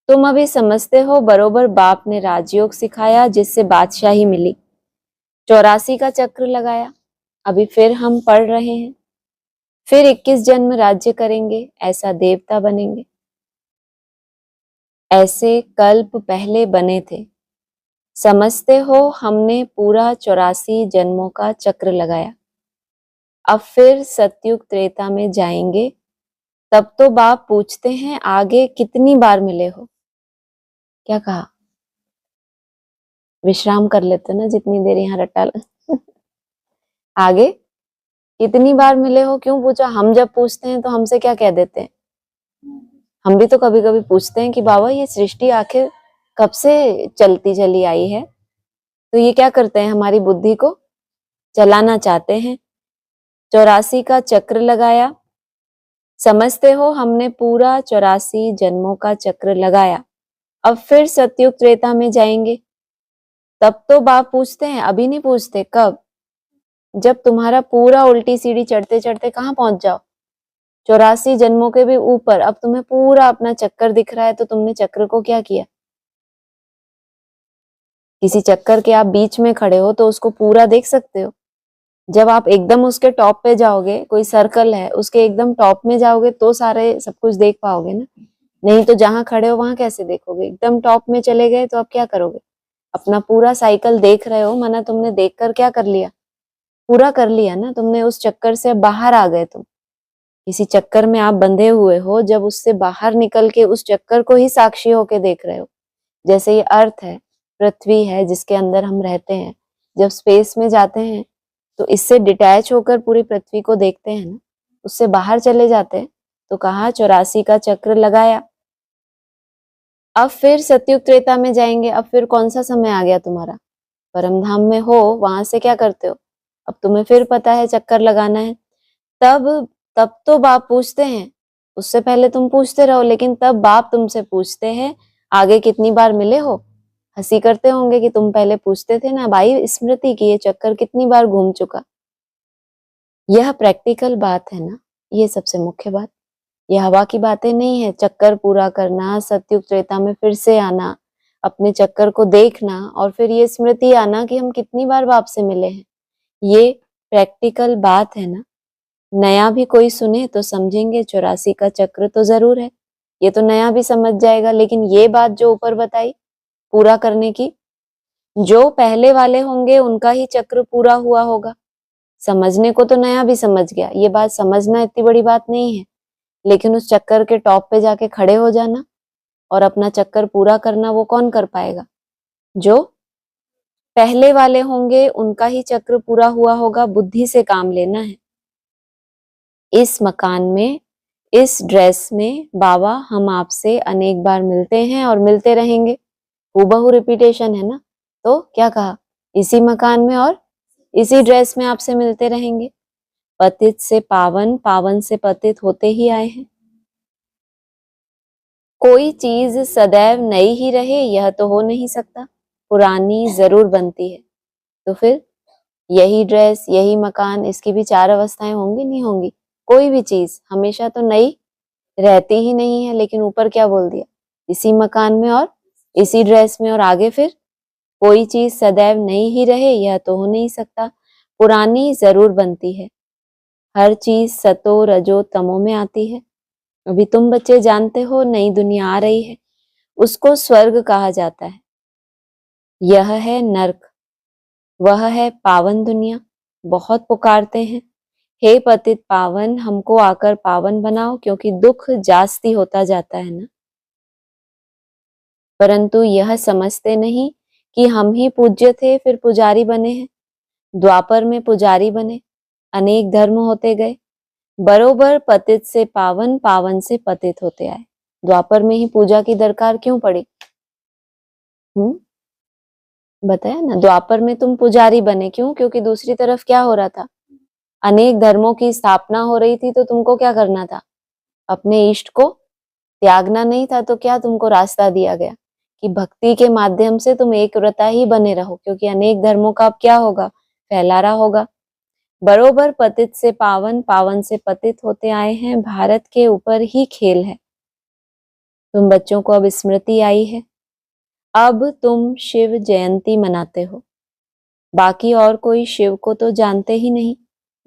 तुम अभी समझते हो बरोबर बाप ने राजयोग सिखाया जिससे बादशाही मिली। 84 का चक्र लगाया। अभी फिर हम पढ़ रहे हैं। फिर 21 जन्म राज्य करेंगे, ऐसा देवता बनेंगे। ऐसे कल्प पहले बने थे। समझते हो हमने पूरा 84 जन्मों का चक्र लगाया। अब फिर सतयुग त्रेता में जाएंगे। तब तो बाप पूछते हैं आगे कितनी बार मिले हो? क्या कहा? विश्राम कर लेते ना जितनी देर यहाँ रट्टा आगे कितनी बार मिले हो क्यों पूछा? हम जब पूछते हैं तो हमसे क्या कह देते हैं? हम भी तो कभी कभी पूछते हैं कि बाबा ये सृष्टि आखिर कब से चलती चली आई है? तो ये क्या करते हैं? हमारी बुद्धि को चलाना चाहते हैं। 84 का चक्र लगाया, समझते हो हमने पूरा 84 जन्मों का चक्र लगाया। अब फिर सतयुग त्रेता में जाएंगे। तब तो बाप पूछते हैं, अभी नहीं पूछते। कब? जब तुम्हारा पूरा उल्टी सीढ़ी चढ़ते चढ़ते कहाँ पहुंच जाओ, 84 जन्मों के भी ऊपर। अब तुम्हें पूरा अपना चक्कर दिख रहा है, तो तुमने चक्र को क्या किया? किसी चक्कर के आप बीच में खड़े हो तो उसको पूरा देख सकते हो। जब आप एकदम उसके टॉप पे जाओगे, कोई सर्कल है उसके एकदम टॉप में जाओगे तो सारे सब कुछ देख पाओगे ना। नहीं तो जहां खड़े हो वहां कैसे देखोगे? एकदम टॉप में चले गए तो आप क्या करोगे? अपना पूरा साइकिल देख रहे हो, माना तुमने देखकर क्या कर लिया? पूरा कर लिया ना तुमने। उस चक्कर से बाहर आ गए तुम। किसी चक्कर में आप बंधे हुए हो, जब उससे बाहर निकल के उस चक्कर को ही साक्षी होके देख रहे हो। जैसे ये अर्थ है, पृथ्वी है जिसके अंदर हम रहते हैं, जब स्पेस में जाते हैं तो इससे डिटैच होकर पूरी पृथ्वी को देखते हैं ना। उससे बाहर चले जाते हैं तो कहा 84 का चक्र लगाया। अब फिर सतयुग त्रेता में जाएंगे। अब फिर कौन सा समय आ गया तुम्हारा? परम धाम में हो, वहां से क्या करते हो? अब तुम्हें फिर पता है चक्कर लगाना है। तब तब तो बाप पूछते हैं। उससे पहले तुम पूछते रहो, लेकिन तब बाप तुमसे पूछते हैं आगे कितनी बार मिले हो। हंसी करते होंगे कि तुम पहले पूछते थे ना भाई, स्मृति की ये चक्कर कितनी बार घूम चुका। यह प्रैक्टिकल बात है ना, ये सबसे मुख्य बात। ये हवा की बातें नहीं है। चक्कर पूरा करना, सतयुग त्रेता में फिर से आना, अपने चक्कर को देखना और फिर ये स्मृति आना कि हम कितनी बार बाप से मिले हैं। ये प्रैक्टिकल बात है ना। नया भी कोई सुने तो समझेंगे 84 का चक्र तो जरूर है, ये तो नया भी समझ जाएगा। लेकिन ये बात जो ऊपर बताई पूरा करने की, जो पहले वाले होंगे उनका ही चक्र पूरा हुआ होगा। समझने को तो नया भी समझ गया, ये बात समझना इतनी बड़ी बात नहीं है। लेकिन उस चक्कर के टॉप पे जाके खड़े हो जाना और अपना चक्कर पूरा करना, वो कौन कर पाएगा? जो पहले वाले होंगे उनका ही चक्र पूरा हुआ होगा। बुद्धि से काम लेना है। इस मकान में, इस ड्रेस में बाबा हम आपसे अनेक बार मिलते हैं और मिलते रहेंगे। हूबहू रिपीटेशन है ना। तो क्या कहा? इसी मकान में और इसी ड्रेस में आपसे मिलते रहेंगे। पतित से पावन, पावन से पतित होते ही आए हैं। कोई चीज सदैव नई ही रहे यह तो हो नहीं सकता, पुरानी जरूर बनती है। तो फिर यही ड्रेस, यही मकान, इसकी भी 4 अवस्थाएं होंगी नहीं होंगी? कोई भी चीज हमेशा तो नई रहती ही नहीं है। लेकिन ऊपर क्या बोल दिया? इसी मकान में और इसी ड्रेस में। और आगे फिर कोई चीज सदैव नई ही रहे यह तो हो नहीं सकता, पुरानी जरूर बनती है। हर चीज सतो रजो तमो में आती है। अभी तुम बच्चे जानते हो नई दुनिया आ रही है, उसको स्वर्ग कहा जाता है। यह है नर्क, वह है पावन दुनिया। बहुत पुकारते हैं, हे पतित पावन हमको आकर पावन बनाओ, क्योंकि दुख जास्ती होता जाता है ना। परंतु यह समझते नहीं कि हम ही पूज्य थे फिर पुजारी बने हैं। द्वापर में पुजारी बने, अनेक धर्म होते गए, बरोबर पतित से पावन, पावन से पतित होते आए। द्वापर में ही पूजा की दरकार क्यों पड़ी? बताया ना, द्वापर में तुम पुजारी बने क्यों? क्योंकि दूसरी तरफ क्या हो रहा था? अनेक धर्मों की स्थापना हो रही थी। तो तुमको क्या करना था? अपने इष्ट को त्यागना नहीं था। तो क्या तुमको रास्ता दिया गया कि भक्ति के माध्यम से तुम एक व्रता ही बने रहो, क्योंकि अनेक धर्मों का अब क्या होगा? फैलारा होगा। बरोबर पतित से पावन, पावन से पतित होते आए हैं। भारत के ऊपर ही खेल है। तुम बच्चों को अब स्मृति आई है। अब तुम शिव जयंती मनाते हो। बाकी और कोई शिव को तो जानते ही नहीं,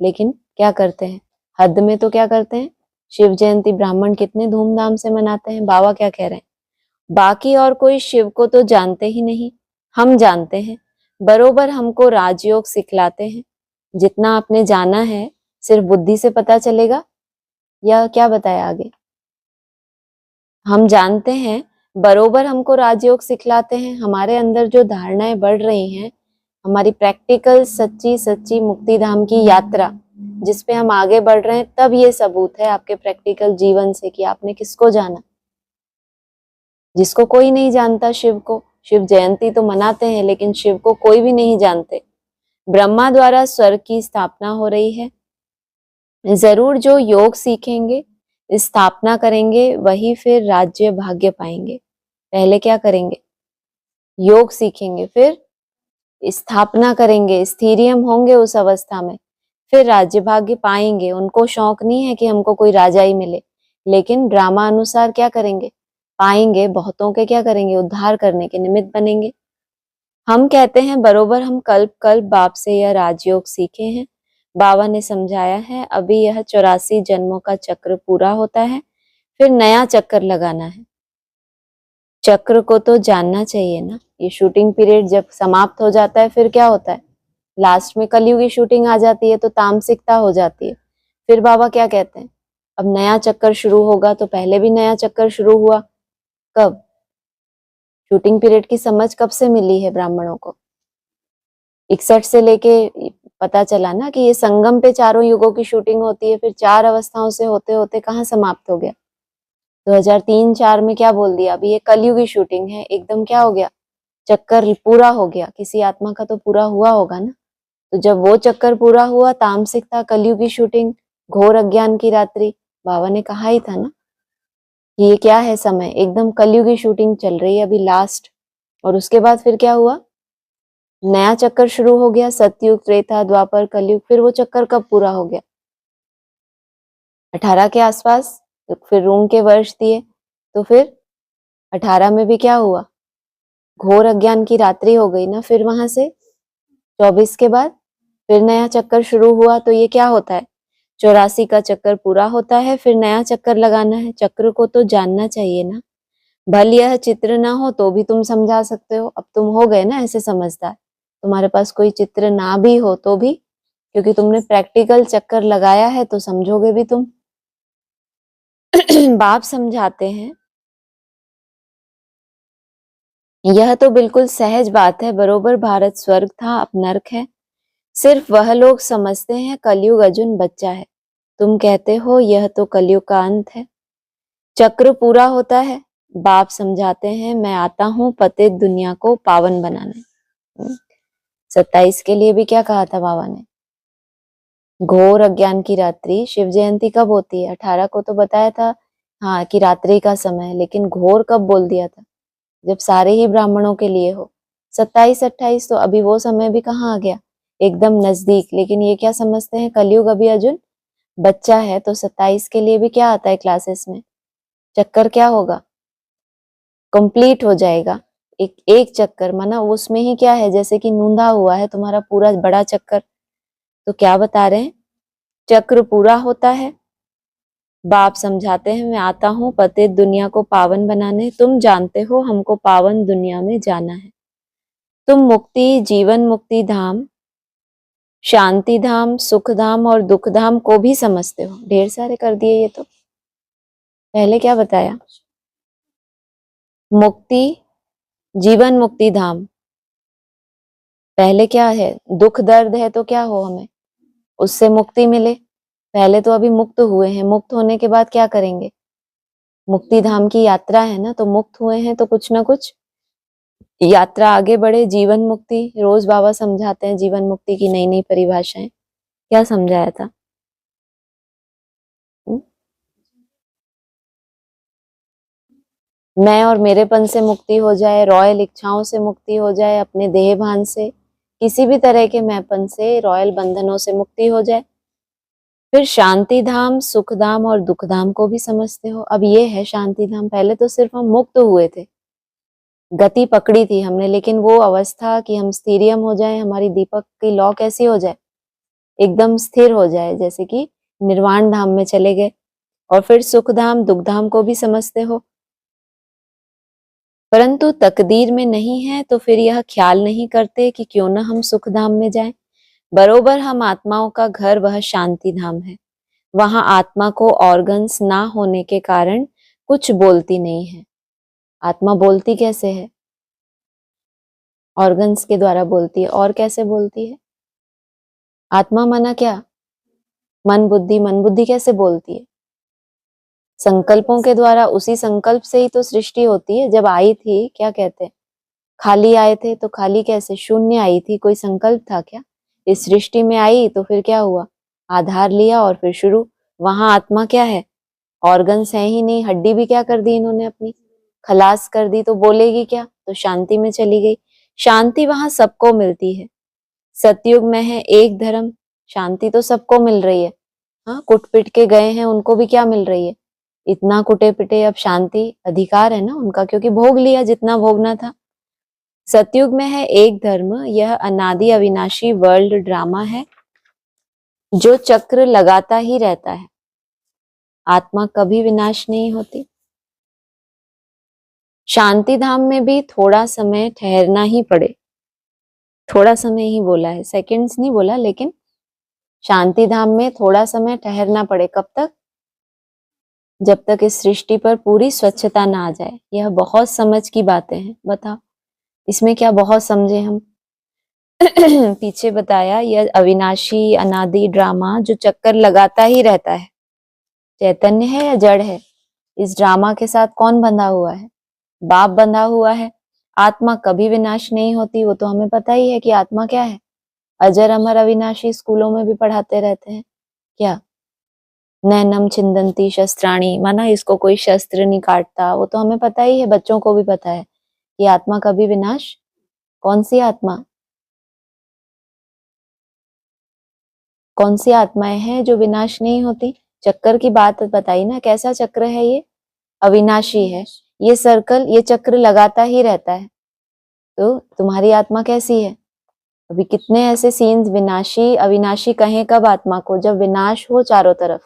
लेकिन क्या करते हैं? हद में तो क्या करते हैं? शिव जयंती ब्राह्मण कितने धूमधाम से मनाते हैं। बाबा क्या कह रहे हैं? बाकी और कोई शिव को तो जानते ही नहीं, हम जानते हैं। बरोबर हमको राजयोग सिखलाते हैं। जितना आपने जाना है सिर्फ बुद्धि से पता चलेगा, या क्या बताया आगे? हम जानते हैं, बरोबर हमको राजयोग सिखलाते हैं। हमारे अंदर जो धारणाएं बढ़ रही हैं, हमारी प्रैक्टिकल सच्ची सच्ची मुक्ति धाम की यात्रा जिस पे हम आगे बढ़ रहे हैं, तब ये सबूत है आपके प्रैक्टिकल जीवन से कि आपने किसको जाना। जिसको कोई नहीं जानता शिव को। शिव जयंती तो मनाते हैं, लेकिन शिव को कोई भी नहीं जानते। ब्रह्मा द्वारा स्वर्ग की स्थापना हो रही है। जरूर जो योग सीखेंगे, स्थापना करेंगे, वही फिर राज्य भाग्य पाएंगे। पहले क्या करेंगे? योग सीखेंगे, फिर स्थापना करेंगे, स्थैर्यम होंगे उस अवस्था में, फिर राज्य भाग्य पाएंगे। उनको शौक नहीं है कि हमको कोई राजा ही मिले, लेकिन ड्रामा अनुसार क्या करेंगे? पाएंगे, बहुतों के क्या करेंगे? उद्धार करने के निमित्त बनेंगे। हम कहते हैं बरोबर हम कल्प कल्प बाप से यह राजयोग सीखे हैं। बाबा ने समझाया है अभी यह 84 जन्मों का चक्र पूरा होता है, फिर नया चक्कर लगाना है। चक्र को तो जानना चाहिए ना। ये शूटिंग पीरियड जब समाप्त हो जाता है फिर क्या होता है? लास्ट में कलयुग की शूटिंग आ जाती है, तो तामसिकता हो जाती है। फिर बाबा क्या कहते हैं? अब नया चक्कर शुरू होगा। तो पहले भी नया चक्कर शुरू हुआ कब? शूटिंग पीरियड की समझ कब से मिली है ब्राह्मणों को? 61 से लेके पता चला ना कि ये संगम पे चारों युगों की शूटिंग होती है, फिर 4 अवस्थाओं से होते होते कहाँ समाप्त हो गया? 2003-4 में क्या बोल दिया? अभी ये कलयुग की शूटिंग है। एकदम क्या हो गया? चक्कर पूरा हो गया। किसी आत्मा का तो पूरा हुआ होगा ना। तो जब वो चक्कर पूरा हुआ, तामसिकता, कलयुग की शूटिंग, घोर अज्ञान की रात्रि, बाबा ने कहा ही था ना कि ये क्या है समय? एकदम कलयुग की शूटिंग चल रही है अभी लास्ट। और उसके बाद फिर क्या हुआ? नया चक्कर शुरू हो गया। सतयुग, त्रेता, द्वापर, कलयुग। फिर वो चक्कर कब पूरा हो गया? 18 के आसपास। तो फिर ऋण के वर्ष दिए, तो फिर 18 में भी क्या हुआ? घोर अज्ञान की रात्रि हो गई ना। फिर वहां से 24 के बाद फिर नया चक्कर शुरू हुआ। तो ये क्या होता है? 84 का चक्कर पूरा होता है, फिर नया चक्कर लगाना है। चक्र को तो जानना चाहिए ना। भल यह चित्र ना हो तो भी तुम समझा सकते हो। अब तुम हो गए ना ऐसे समझदार, तुम्हारे पास कोई चित्र ना भी हो तो भी, क्योंकि तुमने प्रैक्टिकल चक्कर लगाया है, तो समझोगे भी तुम। बाप समझाते हैं यह तो बिल्कुल सहज बात है, बरोबर भारत स्वर्ग था अब नर्क है। सिर्फ वह लोग समझते हैं कलयुग अजुन बच्चा है। तुम कहते हो यह तो कलयुग का अंत है, चक्र पूरा होता है। बाप समझाते हैं मैं आता हूँ पतित दुनिया को पावन बनाने। 27 के लिए भी क्या कहा था बाबा ने? घोर अज्ञान की रात्रि। शिव जयंती कब होती है? 18 को तो बताया था हाँ कि रात्रि का समय, लेकिन घोर कब बोल दिया था? जब सारे ही ब्राह्मणों के लिए हो। 27-28 तो अभी वो समय भी कहाँ आ गया? एकदम नजदीक। लेकिन ये क्या समझते हैं? कलयुग अभी अर्जुन बच्चा है। तो 27 के लिए भी क्या आता है क्लासेस में? चक्कर क्या होगा? कंप्लीट हो जाएगा। एक चक्कर माना उसमें ही क्या है, जैसे कि नूंदा हुआ है तुम्हारा पूरा बड़ा चक्कर। तो क्या बता रहे हैं? चक्र पूरा होता है। बाप समझाते हैं मैं आता हूँ पतित दुनिया को पावन बनाने। तुम जानते हो हमको पावन दुनिया में जाना है। तुम मुक्ति, जीवन मुक्ति धाम, शांति धाम, सुख धाम और दुख धाम को भी समझते हो। ढेर सारे कर दिए ये तो। पहले क्या बताया? मुक्ति, जीवन मुक्ति धाम। पहले क्या है? दुख दर्द है तो क्या हो हमें? उससे मुक्ति मिले। पहले तो अभी मुक्त हुए हैं, मुक्त होने के बाद क्या करेंगे? मुक्ति धाम की यात्रा है ना। तो मुक्त हुए हैं तो कुछ ना कुछ यात्रा आगे बढ़े। जीवन मुक्ति, रोज बाबा समझाते हैं जीवन मुक्ति की नई नई परिभाषाएं। क्या समझाया था? मैं और मेरेपन से मुक्ति हो जाए, रॉयल इच्छाओं से मुक्ति हो जाए, अपने देह भान से, किसी भी तरह के मैंपन से, रॉयल बंधनों से मुक्ति हो जाए। फिर शांति धाम, सुख धाम और दुख धाम को भी समझते हो। अब ये है शांति धाम। पहले तो सिर्फ हम मुक्त हुए थे, गति पकड़ी थी हमने, लेकिन वो अवस्था कि हम स्थिरियम हो जाए, हमारी दीपक की लौ कैसी हो जाए? एकदम स्थिर हो जाए, जैसे कि निर्वाण धाम में चले गए। और फिर सुख धाम, दुख धाम को भी समझते हो। परंतु तकदीर में नहीं है, तो फिर यह ख्याल नहीं करते कि क्यों ना हम सुख धाम में जाएं। बरोबर हम आत्माओं का घर वह शांति धाम है। वहां आत्मा को ऑर्गन्स ना होने के कारण कुछ बोलती नहीं है। आत्मा बोलती कैसे है? ऑर्गन्स के द्वारा बोलती है। और कैसे बोलती है? आत्मा माना क्या? मन बुद्धि। मन बुद्धि कैसे बोलती है? संकल्पों के द्वारा। उसी संकल्प से ही तो सृष्टि होती है। जब आई थी क्या कहते हैं? खाली आए थे, तो खाली कैसे? शून्य आई थी, कोई संकल्प था क्या? इस सृष्टि में आई तो फिर क्या हुआ? आधार लिया और फिर शुरू। वहां आत्मा क्या है, ऑर्गन्स है ही नहीं, हड्डी भी क्या कर दी इन्होंने अपनी, खलास कर दी, तो बोलेगी क्या, तो शांति में चली गई। शांति वहां सबको मिलती है। सतयुग में है एक धर्म, शांति तो सबको मिल रही है। हाँ, कुट पिट के गए हैं उनको भी क्या मिल रही है, इतना कुटे पिटे, अब शांति, अधिकार है ना उनका, क्योंकि भोग लिया जितना भोगना था। सतयुग में है एक धर्म, यह अनादि अविनाशी वर्ल्ड ड्रामा है जो चक्र लगाता ही रहता है। आत्मा कभी विनाश नहीं होती। शांति धाम में भी थोड़ा समय ठहरना ही पड़े, थोड़ा समय ही बोला है, सेकंड्स नहीं बोला, लेकिन शांति धाम में थोड़ा समय ठहरना पड़े। कब तक, जब तक इस सृष्टि पर पूरी स्वच्छता ना आ जाए। यह बहुत समझ की बातें हैं, बताओ इसमें क्या बहुत समझे हम। पीछे बताया, यह अविनाशी अनादि ड्रामा जो चक्कर लगाता ही रहता है। चैतन्य है या जड़ है, इस ड्रामा के साथ कौन बंधा हुआ है, बाप बंधा हुआ है। आत्मा कभी विनाश नहीं होती, वो तो हमें पता ही है कि आत्मा क्या है, अजर अमर अविनाशी, स्कूलों में भी पढ़ाते रहते हैं क्या, नैनम छिंदंती शस्त्राणी, माना इसको कोई शस्त्र नहीं काटता, वो तो हमें पता ही है, बच्चों को भी पता है कि आत्मा कभी विनाश, कौन सी आत्मा, कौन सी आत्माएं हैं जो विनाश नहीं होती। चक्कर की बात बताई ना, कैसा चक्र है ये, अविनाशी है, ये सर्कल, ये चक्र लगाता ही रहता है। तो तुम्हारी आत्मा कैसी है, अभी कितने ऐसे सीन्स, विनाशी अविनाशी कहें कब आत्मा को, जब विनाश हो चारों तरफ,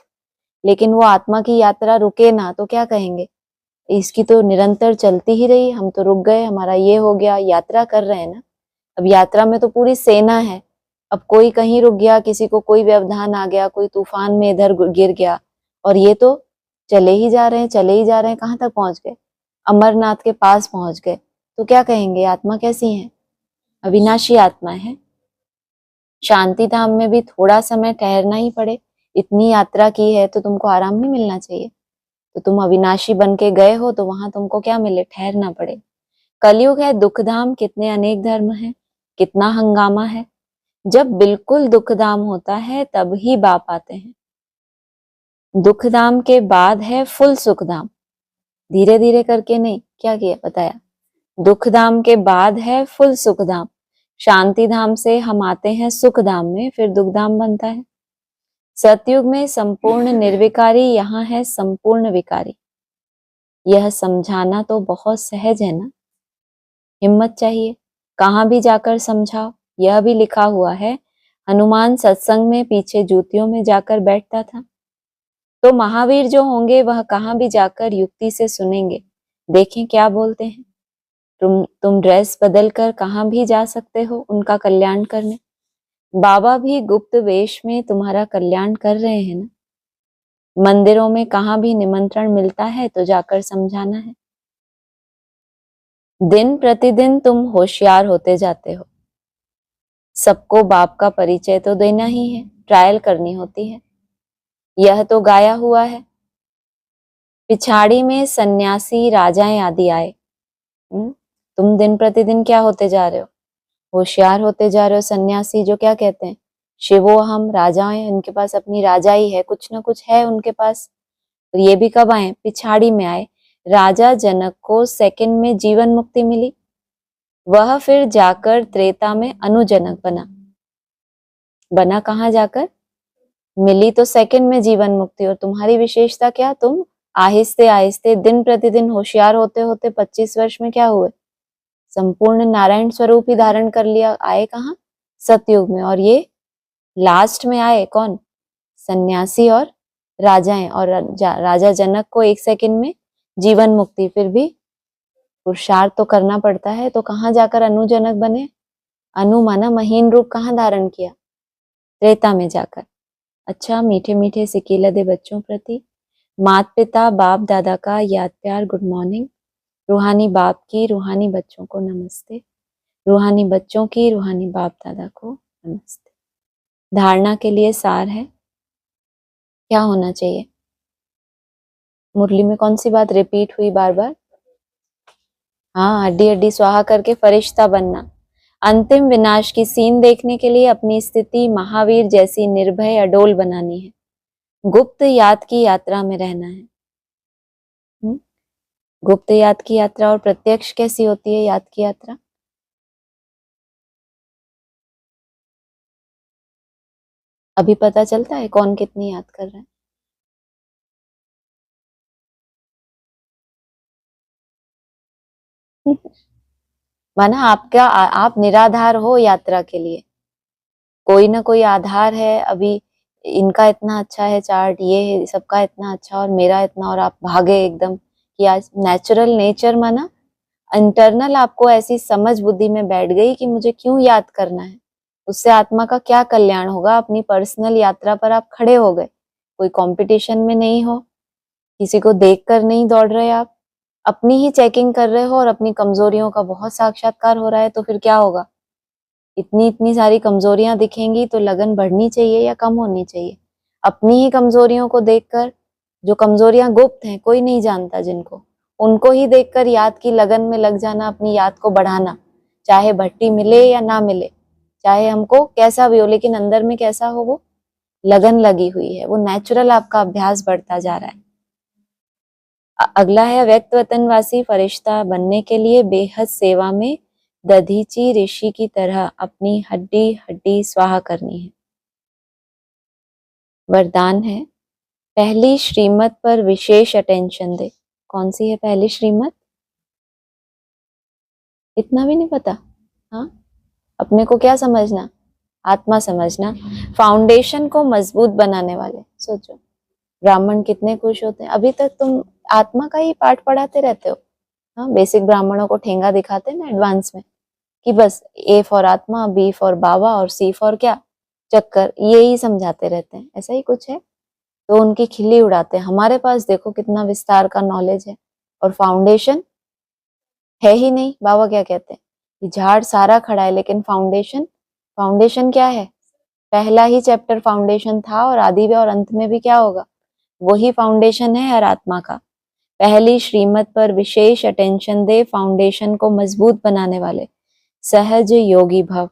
लेकिन वो आत्मा की यात्रा रुके ना तो क्या कहेंगे, इसकी तो निरंतर चलती ही रही, हम तो रुक गए, हमारा ये हो गया, यात्रा कर रहे हैं ना। अब यात्रा में तो पूरी सेना है, अब कोई कहीं रुक गया, किसी को कोई व्यवधान आ गया, कोई तूफान में इधर गिर गया, और ये तो चले ही जा रहे हैं, चले ही जा रहे हैं, कहाँ तक पहुंच गए, अमरनाथ के पास पहुंच गए, तो क्या कहेंगे, आत्मा कैसी है, अविनाशी आत्मा है। शांति धाम में भी थोड़ा समय ठहरना ही पड़े, इतनी यात्रा की है तो तुमको आराम नहीं मिलना चाहिए, तो तुम अविनाशी बन के गए हो तो वहां तुमको क्या मिले, ठहरना पड़े। कलयुग है दुख धाम, कितने अनेक धर्म है, कितना हंगामा है। जब बिल्कुल दुख धाम होता है तब ही बाप आते हैं। दुख धाम के बाद है फुल सुख धाम, धीरे धीरे करके नहीं, क्या किया बताया, दुख धाम के बाद है फुल सुख धाम। शांति धाम से हम आते हैं सुख धाम में, फिर दुख धाम बनता है। सतयुग में संपूर्ण निर्विकारी, यहाँ है संपूर्ण विकारी। यह समझाना तो बहुत सहज है ना, हिम्मत चाहिए, कहाँ भी जाकर समझाओ। यह भी लिखा हुआ है, हनुमान सत्संग में पीछे जूतियों में जाकर बैठता था, तो महावीर जो होंगे वह कहाँ भी जाकर युक्ति से सुनेंगे, देखें क्या बोलते हैं। तुम ड्रेस बदल कर कहाँ भी जा सकते हो उनका कल्याण करने, बाबा भी गुप्त वेश में तुम्हारा कल्याण कर रहे हैं ना। मंदिरों में कहाँ भी निमंत्रण मिलता है तो जाकर समझाना है। दिन प्रतिदिन तुम होशियार होते जाते हो, सबको बाप का परिचय तो देना ही है, ट्रायल करनी होती है। यह तो गाया हुआ है, पिछाड़ी में सन्यासी राजाएं आदि आए। तुम दिन प्रतिदिन क्या होते जा रहे हो, होशियार होते जा रहे हो। सन्यासी जो क्या कहते हैं, शिवो हम राजा हैं, उनके पास अपनी राजाई है, कुछ ना कुछ है उनके पास। तो ये भी कब आए, पिछाड़ी में आए। राजा जनक को सेकंड में जीवन मुक्ति मिली, वह फिर जाकर त्रेता में अनुजनक बना कहाँ जाकर, मिली तो सेकंड में जीवन मुक्ति। और तुम्हारी विशेषता क्या, तुम आहिस्ते आहिस्ते दिन प्रतिदिन होशियार होते होते 25 वर्ष में क्या हुए, संपूर्ण नारायण स्वरूप ही धारण कर लिया। आए कहाँ, सतयुग में। और ये लास्ट में आए कौन, सन्यासी और राजाएं, और राजा जनक को 1 सेकंड में जीवन मुक्ति। फिर भी पुरुषार्थ तो करना पड़ता है, तो कहाँ जाकर अनुजनक बने, अनु माना महीन रूप कहाँ धारण किया, त्रेता में जाकर। अच्छा, मीठे मीठे सिकीला दे बच्चों प्रति माता पिता बाप दादा का याद प्यार गुड मॉर्निंग। रूहानी बाप की रूहानी बच्चों को नमस्ते, रूहानी बच्चों की रूहानी बाप दादा को नमस्ते। धारणा के लिए सार है, क्या होना चाहिए, मुरली में कौन सी बात रिपीट हुई बार बार, हाँ, हड्डी हड्डी स्वाहा करके फरिश्ता बनना। अंतिम विनाश की सीन देखने के लिए अपनी स्थिति महावीर जैसी निर्भय अडोल बनानी है। गुप्त याद की यात्रा में रहना है। गुप्त याद की यात्रा और प्रत्यक्ष कैसी होती है याद की यात्रा? अभी पता चलता है कौन कितनी याद कर रहा है? माना आपका आप निराधार हो यात्रा के लिए, कोई ना कोई आधार है। अभी इनका इतना अच्छा है चार्ट, ये है सबका इतना अच्छा और मेरा इतना, और आप भागे एकदम कि आज नेचुरल नेचर माना इंटरनल आपको ऐसी समझ बुद्धि में बैठ गई कि मुझे क्यों याद करना है, उससे आत्मा का क्या कल्याण होगा। अपनी पर्सनल यात्रा पर आप खड़े हो गए, कोई कंपटीशन में नहीं हो, किसी को देखकर नहीं दौड़ रहे आप, अपनी ही चेकिंग कर रहे हो और अपनी कमजोरियों का बहुत साक्षात्कार हो रहा है। तो फिर क्या होगा? इतनी इतनी सारी कमजोरियां दिखेंगी तो लगन बढ़नी चाहिए या कम होनी चाहिए? अपनी ही कमजोरियों को देखकर, जो कमजोरियां गुप्त हैं कोई नहीं जानता जिनको, उनको ही देखकर याद की लगन में लग जाना, अपनी याद को बढ़ाना, चाहे भट्टी मिले या ना मिले, चाहे हमको कैसा भी हो, लेकिन अंदर में कैसा हो, वो लगन लगी हुई है, वो नेचुरल आपका अभ्यास बढ़ता जा रहा है। अगला है व्यक्त वतनवासी फरिश्ता बनने के लिए बेहद सेवा में दधीची ऋषि की तरह अपनी हड्डी हड्डी स्वाहा करनी है। वरदान है पहली श्रीमत पर विशेष अटेंशन दे। कौन सी है पहली श्रीमत? इतना भी नहीं पता? हाँ, अपने को क्या समझना? आत्मा समझना। फाउंडेशन को मजबूत बनाने वाले। सोचो ब्राह्मण कितने खुश होते हैं। अभी तक तुम आत्मा का ही पाठ पढ़ाते रहते हो। हाँ, बेसिक ब्राह्मणों को ठेंगा दिखाते हैं ना एडवांस में, कि बस ए फॉर आत्मा, बी फॉर बाबा और सी फॉर क्या, चक्कर, यही समझाते रहते हैं। ऐसा ही कुछ है तो उनकी खिल्ली उड़ाते हैं। हमारे पास देखो कितना विस्तार का नॉलेज है और फाउंडेशन है ही नहीं। बाबा क्या कहते हैं? ये झाड़ सारा खड़ा है लेकिन फाउंडेशन, फाउंडेशन क्या है? पहला ही चैप्टर फाउंडेशन था और आदि में और अंत में भी क्या होगा? वही फाउंडेशन है हर आत्मा का। पहली श्रीमत पर विशेष अटेंशन दे, फाउंडेशन को मजबूत बनाने वाले सहज योगी भव।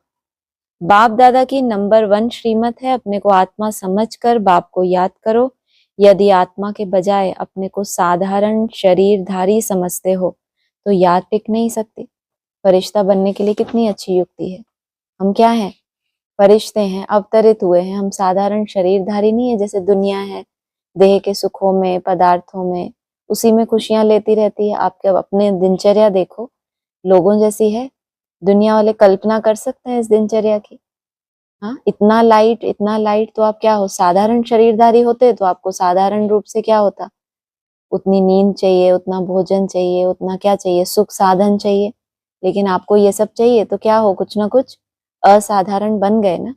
बाप दादा की नंबर 1 श्रीमत है अपने को आत्मा समझकर बाप को याद करो। यदि आत्मा के बजाय अपने को साधारण शरीरधारी समझते हो तो याद टिक नहीं सकती। फरिश्ता बनने के लिए कितनी अच्छी युक्ति है। हम क्या हैं? फरिश्ते हैं, अवतरित हुए हैं। हम साधारण शरीरधारी नहीं है जैसे दुनिया है, देह के सुखों में, पदार्थों में, उसी में खुशियां लेती रहती है। आपके अपने दिनचर्या देखो, लोगों जैसी है। दुनिया वाले कल्पना कर सकते हैं इस दिनचर्या की? हाँ, इतना लाइट, इतना लाइट, तो आप क्या हो? साधारण शरीरधारी होते तो आपको साधारण रूप से क्या होता? उतनी नींद चाहिए, उतना भोजन चाहिए, उतना क्या चाहिए, सुख साधन चाहिए। लेकिन आपको ये सब चाहिए तो क्या हो? कुछ ना कुछ असाधारण बन गए ना।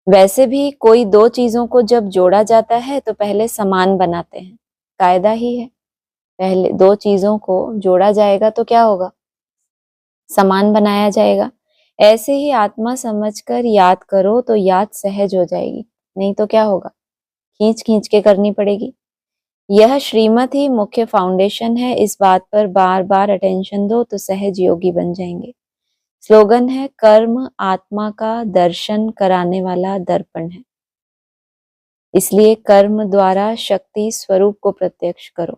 वैसे भी कोई दो चीजों को जब जोड़ा जाता है तो पहले समान बनाते हैं, कायदा ही है। पहले दो चीजों को जोड़ा जाएगा तो क्या होगा? समान बनाया जाएगा। ऐसे ही आत्मा समझकर याद करो तो याद सहज हो जाएगी, नहीं तो क्या होगा? खींच खींच के करनी पड़ेगी। यह श्रीमत ही मुख्य फाउंडेशन है। इस बात पर बार बार अटेंशन दो तो सहज योगी बन जाएंगे। स्लोगन है कर्म आत्मा का दर्शन कराने वाला दर्पण है, इसलिए कर्म द्वारा शक्ति स्वरूप को प्रत्यक्ष करो।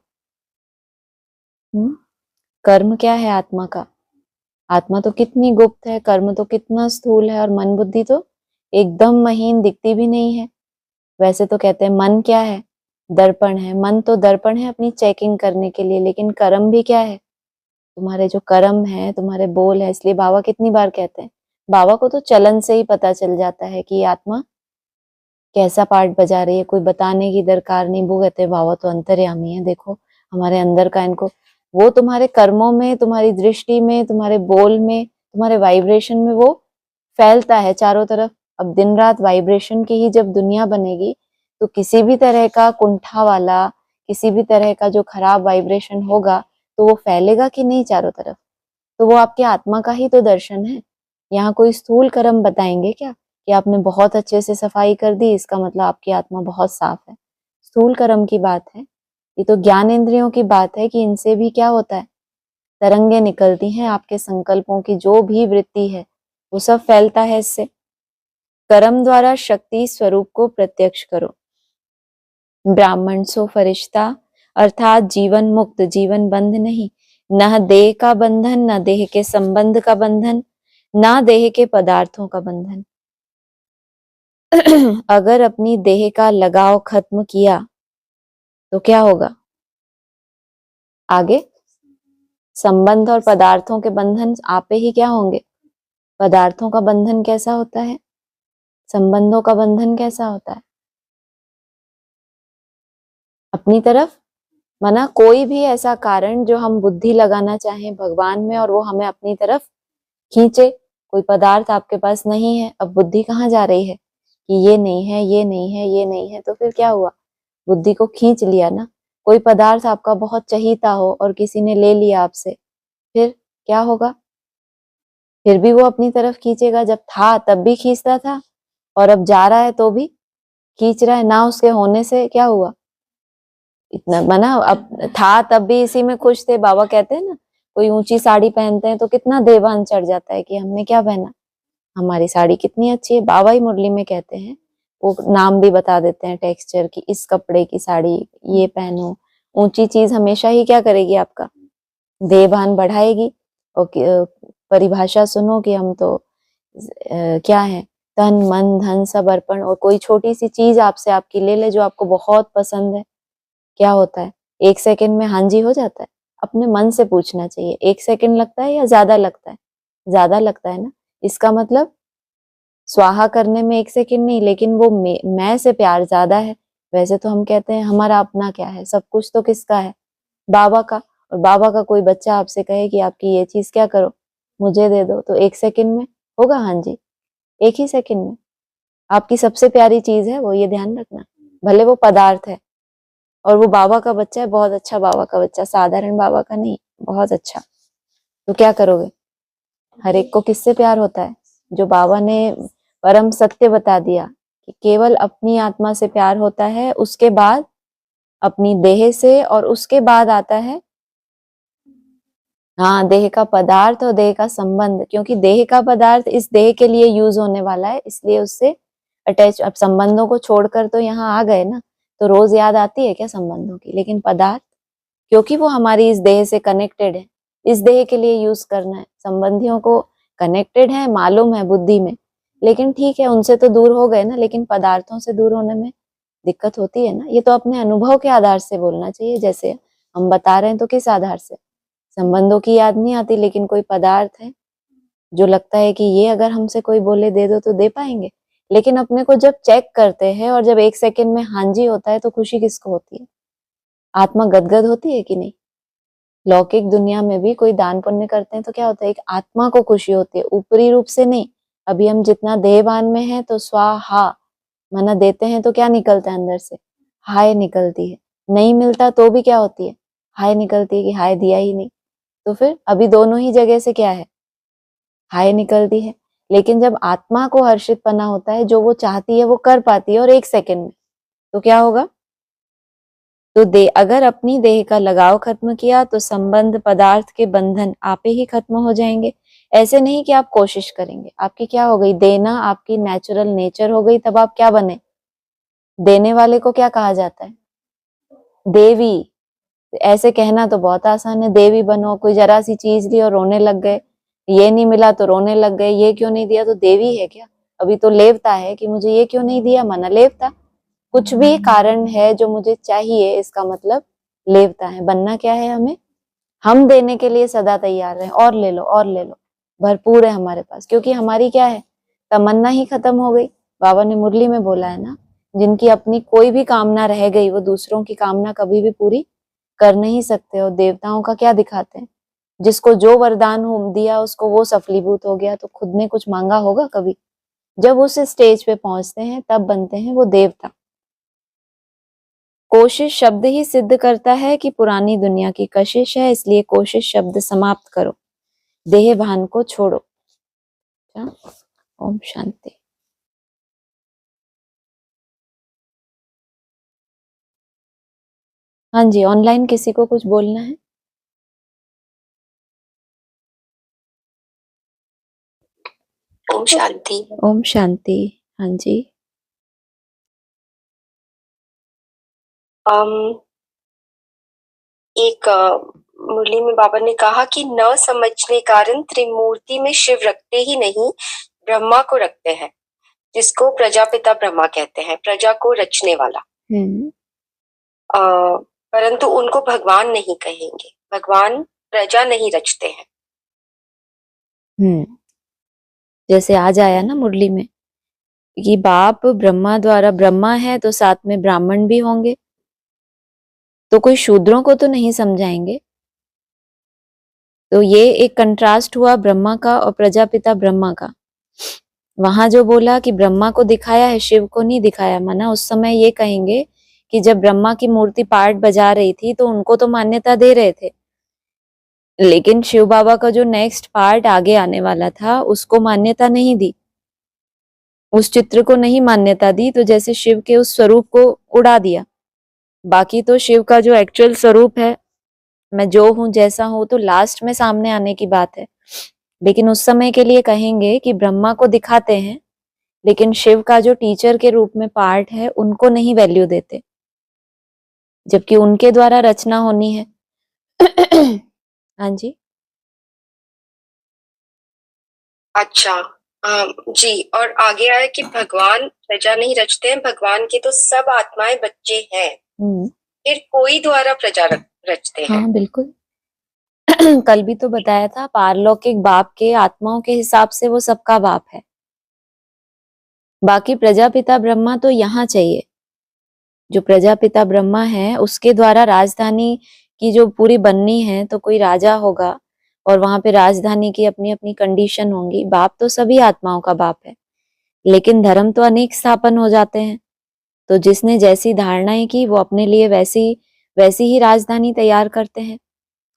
कर्म क्या है आत्मा का? आत्मा तो कितनी गुप्त है, कर्म तो कितना स्थूल है, और मन बुद्धि तो एकदम महीन, दिखती भी नहीं है। वैसे तो कहते हैं मन क्या है? दर्पण है। मन तो दर्पण है अपनी चेकिंग करने के लिए, लेकिन कर्म भी क्या है? तुम्हारे जो कर्म है, तुम्हारे बोल है। इसलिए बाबा कितनी बार कहते हैं, बाबा को तो चलन से ही पता चल जाता है कि आत्मा कैसा पार्ट बजा रही है, कोई बताने की दरकार नहीं। वो कहते हैं बाबा तो अंतर्यामी है, देखो हमारे अंदर का इनको, वो तुम्हारे कर्मों में, तुम्हारी दृष्टि में, तुम्हारे बोल में, तुम्हारे वाइब्रेशन में वो फैलता है चारों तरफ। अब दिन रात वाइब्रेशन की ही जब दुनिया बनेगी तो किसी भी तरह का कुंठा वाला, किसी भी तरह का जो खराब वाइब्रेशन होगा तो वो फैलेगा कि नहीं चारों तरफ? तो वो आपके आत्मा का ही तो दर्शन है। यहाँ कोई स्थूल कर्म बताएंगे क्या कि आपने बहुत अच्छे से सफाई कर दी, इसका मतलब आपकी आत्मा बहुत साफ है? स्थूल कर्म की बात है। ये तो ज्ञान इंद्रियों की बात है कि इनसे भी क्या होता है? तरंगे निकलती हैं आपके संकल्पों की, जो भी वृत्ति है वो सब फैलता है इससे। कर्म द्वारा शक्ति स्वरूप को प्रत्यक्ष करो। ब्राह्मण सो फरिश्ता, अर्थात जीवन मुक्त, जीवन बंध नहीं, न देह का बंधन, न देह के संबंध का बंधन, ना देह के पदार्थों का बंधन। अगर अपनी देह का लगाव खत्म किया तो क्या होगा आगे? संबंध और पदार्थों के बंधन आपे ही क्या होंगे? पदार्थों का बंधन कैसा होता है? संबंधों का बंधन कैसा होता है? अपनी तरफ, माना कोई भी ऐसा कारण जो हम बुद्धि लगाना चाहें भगवान में और वो हमें अपनी तरफ खींचे। कोई पदार्थ आपके पास नहीं है, अब बुद्धि कहाँ जा रही है कि ये नहीं है, ये नहीं है, ये नहीं है, तो फिर क्या हुआ? बुद्धि को खींच लिया ना। कोई पदार्थ आपका बहुत चहीता हो और किसी ने ले लिया आपसे, फिर क्या होगा? फिर भी वो अपनी तरफ खींचेगा। जब था तब भी खींचता था और अब जा रहा है तो भी खींच रहा है ना। उसके होने से क्या हुआ? इतना बना, अब था तब भी इसी में खुश थे। बाबा कहते हैं ना, कोई ऊंची साड़ी पहनते हैं तो कितना देवान चढ़ जाता है कि हमने क्या पहना, हमारी साड़ी कितनी अच्छी है। बाबा ही मुरली में कहते हैं, वो नाम भी बता देते हैं टेक्सचर की, इस कपड़े की साड़ी ये पहनो। ऊंची चीज हमेशा ही क्या करेगी? आपका देवान बढ़ाएगी। और परिभाषा सुनो कि हम तो क्या है, तन मन धन सब अर्पण। और कोई छोटी सी चीज आपसे आपकी ले ले जो आपको बहुत पसंद है, क्या होता है? 1 सेकंड में हाँ जी हो जाता है? अपने मन से पूछना चाहिए, 1 सेकंड लगता है या ज्यादा लगता है? ज्यादा लगता है ना। इसका मतलब स्वाहा करने में 1 सेकंड नहीं, लेकिन वो मैं से प्यार ज्यादा है। वैसे तो हम कहते हैं हमारा अपना क्या है, सब कुछ तो किसका है? बाबा का। और बाबा का कोई बच्चा आपसे कहे कि आपकी ये चीज क्या करो, मुझे दे दो, तो 1 सेकंड में होगा हाँ जी? एक ही सेकंड में। आपकी सबसे प्यारी चीज है वो, ये ध्यान रखना। भले वो पदार्थ है और वो बाबा का बच्चा है, बहुत अच्छा बाबा का बच्चा, साधारण बाबा का नहीं, बहुत अच्छा। तो क्या करोगे? हर एक को किससे प्यार होता है? जो बाबा ने परम सत्य बता दिया कि केवल अपनी आत्मा से प्यार होता है, उसके बाद अपनी देह से, और उसके बाद आता है हाँ देह का पदार्थ और देह का संबंध। क्योंकि देह का पदार्थ इस देह के लिए यूज होने वाला है, इसलिए उससे अटैच। अब संबंधों को छोड़कर तो यहाँ आ गए ना, तो रोज याद आती है क्या संबंधों की? लेकिन पदार्थ, क्योंकि वो हमारी इस देह से कनेक्टेड है, इस देह के लिए यूज करना है। संबंधियों को कनेक्टेड है मालूम है बुद्धि में, लेकिन ठीक है उनसे तो दूर हो गए ना। लेकिन पदार्थों से दूर होने में दिक्कत होती है ना। ये तो अपने अनुभव के आधार से बोलना चाहिए, जैसे हम बता रहे हैं तो किस आधार से? संबंधों की याद नहीं आती, लेकिन कोई पदार्थ है जो लगता है कि ये अगर हमसे कोई बोले दे दो तो दे पाएंगे। लेकिन अपने को जब चेक करते हैं और जब 1 सेकंड में हाँ जी होता है, तो खुशी किसको होती है? आत्मा गदगद होती है कि नहीं? लौकिक दुनिया में भी कोई दान पुण्य करते हैं तो क्या होता है? एक आत्मा को खुशी होती है, ऊपरी रूप से नहीं। अभी हम जितना देहभान में है तो स्वाहा माना देते हैं तो क्या निकलता है अंदर से? हाय निकलती है। नहीं मिलता तो भी क्या होती है? हाय निकलती है कि हाय दिया ही नहीं। तो फिर अभी दोनों ही जगह से क्या है? हाय निकलती है। लेकिन जब आत्मा को हर्षित पना होता है, जो वो चाहती है वो कर पाती है, और 1 सेकंड में, तो क्या होगा? तो अगर अपनी देह का लगाव खत्म किया तो संबंध पदार्थ के बंधन आपे ही खत्म हो जाएंगे। ऐसे नहीं कि आप कोशिश करेंगे, आपकी क्या हो गई? देना आपकी नेचुरल नेचर हो गई। तब आप क्या बने? देने वाले को क्या कहा जाता है? देवी। ऐसे कहना तो बहुत आसान है, देवी बनो। कोई जरा सी चीज ली और रोने लग गए, ये नहीं मिला तो रोने लग गए, ये क्यों नहीं दिया, तो देवी है क्या? अभी तो लेवता है कि मुझे ये क्यों नहीं दिया, माना लेवता। कुछ भी कारण है जो मुझे चाहिए, इसका मतलब लेवता है। बनना क्या है हमें? हम देने के लिए सदा तैयार हैं, और ले लो और ले लो, भरपूर है हमारे पास। क्योंकि हमारी क्या है? तमन्ना ही खत्म हो गई। बाबा ने मुरली में बोला है ना, जिनकी अपनी कोई भी कामना रह गई वो दूसरों की कामना कभी भी पूरी कर नहीं सकते। और देवताओं का क्या दिखाते हैं? जिसको जो वरदान दिया उसको वो सफलीभूत हो गया, तो खुद ने कुछ मांगा होगा कभी? जब उस स्टेज पे पहुंचते हैं तब बनते हैं वो देवता। कोशिश शब्द ही सिद्ध करता है कि पुरानी दुनिया की कशिश है, इसलिए कोशिश शब्द समाप्त करो, देह भान को छोड़ो। अच्छा? ओम शांति। हाँ जी, ऑनलाइन किसी को कुछ बोलना है? ओम शांति। ओम शांति। हाँ जी। एक मुरली में बाबा ने कहा कि न समझने कारण त्रिमूर्ति में शिव रखते ही नहीं, ब्रह्मा को रखते हैं, जिसको प्रजापिता ब्रह्मा कहते हैं, प्रजा को रचने वाला। परंतु उनको भगवान नहीं कहेंगे, भगवान प्रजा नहीं रचते हैं। जैसे आज आया ना मुरली में कि बाप ब्रह्मा द्वारा ब्रह्मा है तो साथ में ब्राह्मण भी होंगे, तो कोई शूद्रों को तो नहीं समझाएंगे। तो ये एक कंट्रास्ट हुआ ब्रह्मा का और प्रजापिता ब्रह्मा का। वहां जो बोला कि ब्रह्मा को दिखाया है, शिव को नहीं दिखाया, माना उस समय ये कहेंगे कि जब ब्रह्मा की मूर्ति पार्ट बजा रही थी तो उनको तो मान्यता दे रहे थे, लेकिन शिव बाबा का जो नेक्स्ट पार्ट आगे आने वाला था उसको मान्यता नहीं दी, उस चित्र को नहीं मान्यता दी, तो जैसे शिव के उस स्वरूप को उड़ा दिया। बाकी तो शिव का जो एक्चुअल स्वरूप है, मैं जो हूं जैसा हूं, तो लास्ट में सामने आने की बात है। लेकिन उस समय के लिए कहेंगे कि ब्रह्मा को दिखाते हैं, लेकिन शिव का जो टीचर के रूप में पार्ट है उनको नहीं वैल्यू देते, जबकि उनके द्वारा रचना होनी है। हाँ जी। अच्छा। जी, और आगे आया कि भगवान प्रजा नहीं रचते हैं, भगवान के तो सब आत्माएं बच्चे हैं, फिर कोई द्वारा प्रजा रचते हैं। हाँ बिल्कुल। कल भी तो बताया था, पारलौकिक बाप के आत्माओं के हिसाब से वो सबका बाप है। बाकी प्रजापिता ब्रह्मा तो यहाँ चाहिए, जो प्रजापिता ब्रह्मा है उसके द्वारा राजधानी की जो पूरी बननी है, तो कोई राजा होगा और वहां पे राजधानी की अपनी अपनी कंडीशन होंगी। बाप तो सभी आत्माओं का बाप है, लेकिन धर्म तो अनेक स्थापन हो जाते हैं, तो जिसने जैसी धारणाएं की वो अपने लिए वैसी ही राजधानी तैयार करते हैं।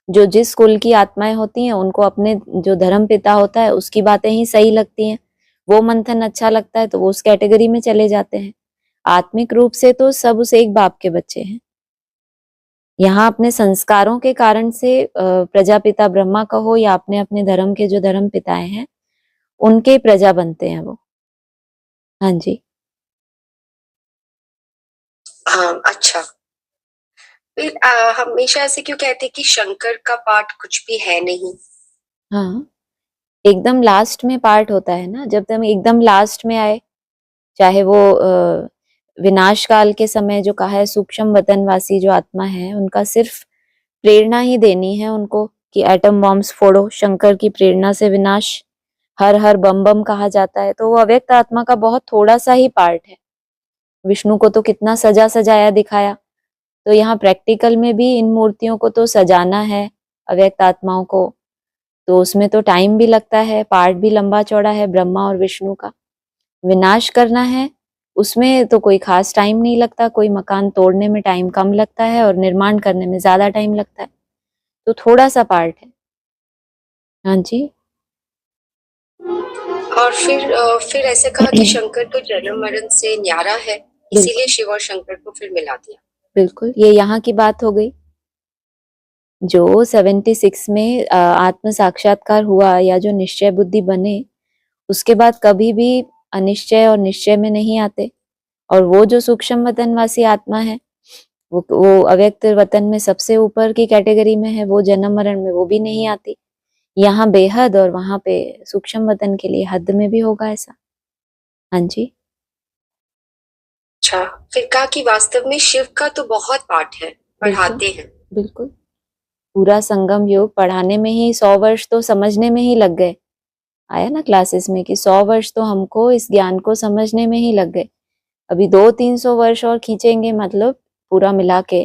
जो जिस कुल की आत्माएं होती हैं उनको अपने जो धर्म पिता होता है उसकी बातें ही सही लगती हैं, वो मंथन अच्छा लगता है तो वो उस कैटेगरी में चले जाते हैं। आत्मिक रूप से तो सब उस एक बाप के बच्चे हैं। यहाँ अपने संस्कारों के कारण से प्रजापिता ब्रह्मा का हो या अपने अपने धर्म के जो धर्म पिताएं हैं उनके प्रजा बनते हैं वो। हाँ जी। हाँ, अच्छा। फिर हमेशा ऐसे क्यों कहते हैं कि शंकर का पाठ कुछ भी है नहीं? हाँ, एकदम लास्ट में पार्ट होता है ना, जब तक एकदम लास्ट में आए, चाहे वो विनाश काल के समय जो कहा है सूक्ष्म वतनवासी जो आत्मा है उनका सिर्फ प्रेरणा ही देनी है उनको कि एटम बॉम्ब्स फोड़ो, शंकर की प्रेरणा से विनाश, हर हर बम बम कहा जाता है, तो वो अव्यक्त आत्मा का बहुत थोड़ा सा ही पार्ट है। विष्णु को तो कितना सजा सजाया दिखाया, तो यहाँ प्रैक्टिकल में भी इन मूर्तियों को तो सजाना है अव्यक्त आत्माओं को, तो उसमें तो टाइम भी लगता है, पार्ट भी लंबा चौड़ा है ब्रह्मा और विष्णु का। विनाश करना है उसमें तो कोई खास टाइम नहीं लगता, कोई मकान तोड़ने में टाइम कम लगता है और निर्माण करने में ज्यादा टाइम लगता है, तो थोड़ा सा पार्ट है। हाँ जी। और फिर ऐसे कहा कि शंकर तो जन्म मरण से न्यारा है, इसीलिए शिव और शंकर को फिर मिला दिया। बिल्कुल, ये यहाँ की बात हो गई। जो 76 में आत्म साक्षात्कार हुआ या जो निश्चय बुद्धि बने, उसके बाद कभी भी अनिश्चय और निश्चय में नहीं आते। और वो जो सूक्ष्म वतनवासी आत्मा है वो अव्यक्त वतन में सबसे ऊपर की कैटेगरी में है, वो जन्म मरण में वो भी नहीं आती। यहाँ बेहद और वहां पे सूक्ष्म वतन के लिए हद में भी होगा ऐसा। हाँ जी। अच्छा, फिर कहा कि वास्तव में शिव का तो बहुत पाठ है, पढ़ाते हैं। बिल्कुल, पूरा संगम योग पढ़ाने में ही 100 वर्ष तो समझने में ही लग गए। आया ना क्लासेस में कि 100 वर्ष तो हमको इस ज्ञान को समझने में ही लग गए, अभी 200-300 वर्ष और खींचेंगे, मतलब पूरा मिला के,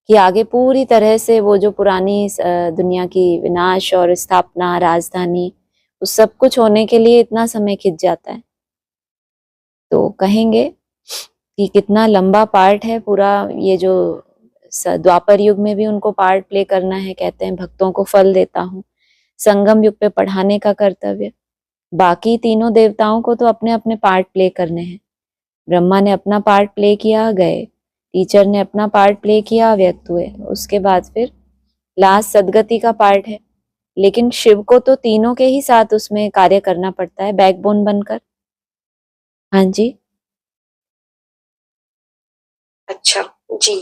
कि आगे पूरी तरह से वो जो पुरानी दुनिया की विनाश और स्थापना, राजधानी, उस सब कुछ होने के लिए इतना समय खिंच जाता है। तो कहेंगे कि कितना लंबा पार्ट है पूरा, ये जो द्वापर युग में भी उनको पार्ट प्ले करना है, कहते हैं भक्तों को फल देता हूँ, संगम युग पे पढ़ाने का कर्तव्य। बाकी तीनों देवताओं को तो अपने अपने पार्ट प्ले करने हैं। ब्रह्मा ने अपना पार्ट प्ले किया, गए, टीचर ने अपना पार्ट प्ले किया, व्यक्त हुए। उसके बाद फिर लास्ट सदगति का पार्ट है, लेकिन शिव को तो तीनों के ही साथ उसमें कार्य करना पड़ता है बैकबोन बनकर। हाँ जी। अच्छा जी।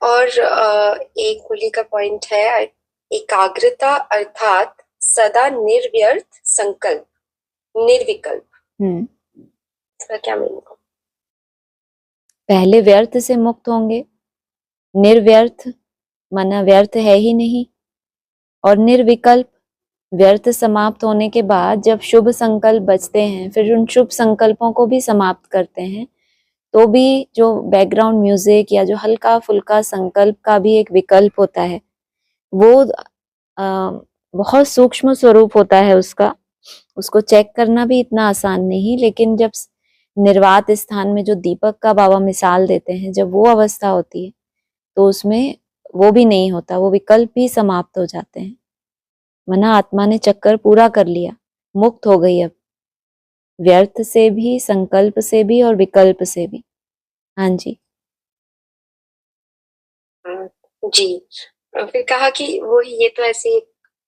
और एक मूली का पॉइंट है, एकाग्रता अर्थात सदा निर्व्यर्थ संकल्प, निर्विकल्प, इसका क्या मीनिंग? पहले व्यर्थ से मुक्त होंगे, निर्व्यर्थ माना व्यर्थ है ही नहीं, और निर्विकल्प व्यर्थ समाप्त होने के बाद जब शुभ संकल्प बचते हैं फिर उन शुभ संकल्पों को भी समाप्त करते हैं, तो भी जो बैकग्राउंड म्यूजिक या जो हल्का फुल्का संकल्प का भी एक विकल्प होता है, वो बहुत सूक्ष्म स्वरूप होता है उसका, उसको चेक करना भी इतना आसान नहीं। लेकिन जब निर्वात स्थान में जो दीपक का बाबा मिसाल देते हैं, जब वो अवस्था होती है तो उसमें वो भी नहीं होता, वो विकल्प भी समाप्त हो जाते हैं। मना आत्मा ने चक्कर पूरा कर लिया, मुक्त हो गई अब, व्यर्थ से भी, संकल्प से भी और विकल्प से भी। हाँ जी। जी। फिर कहा कि वो ये तो ऐसे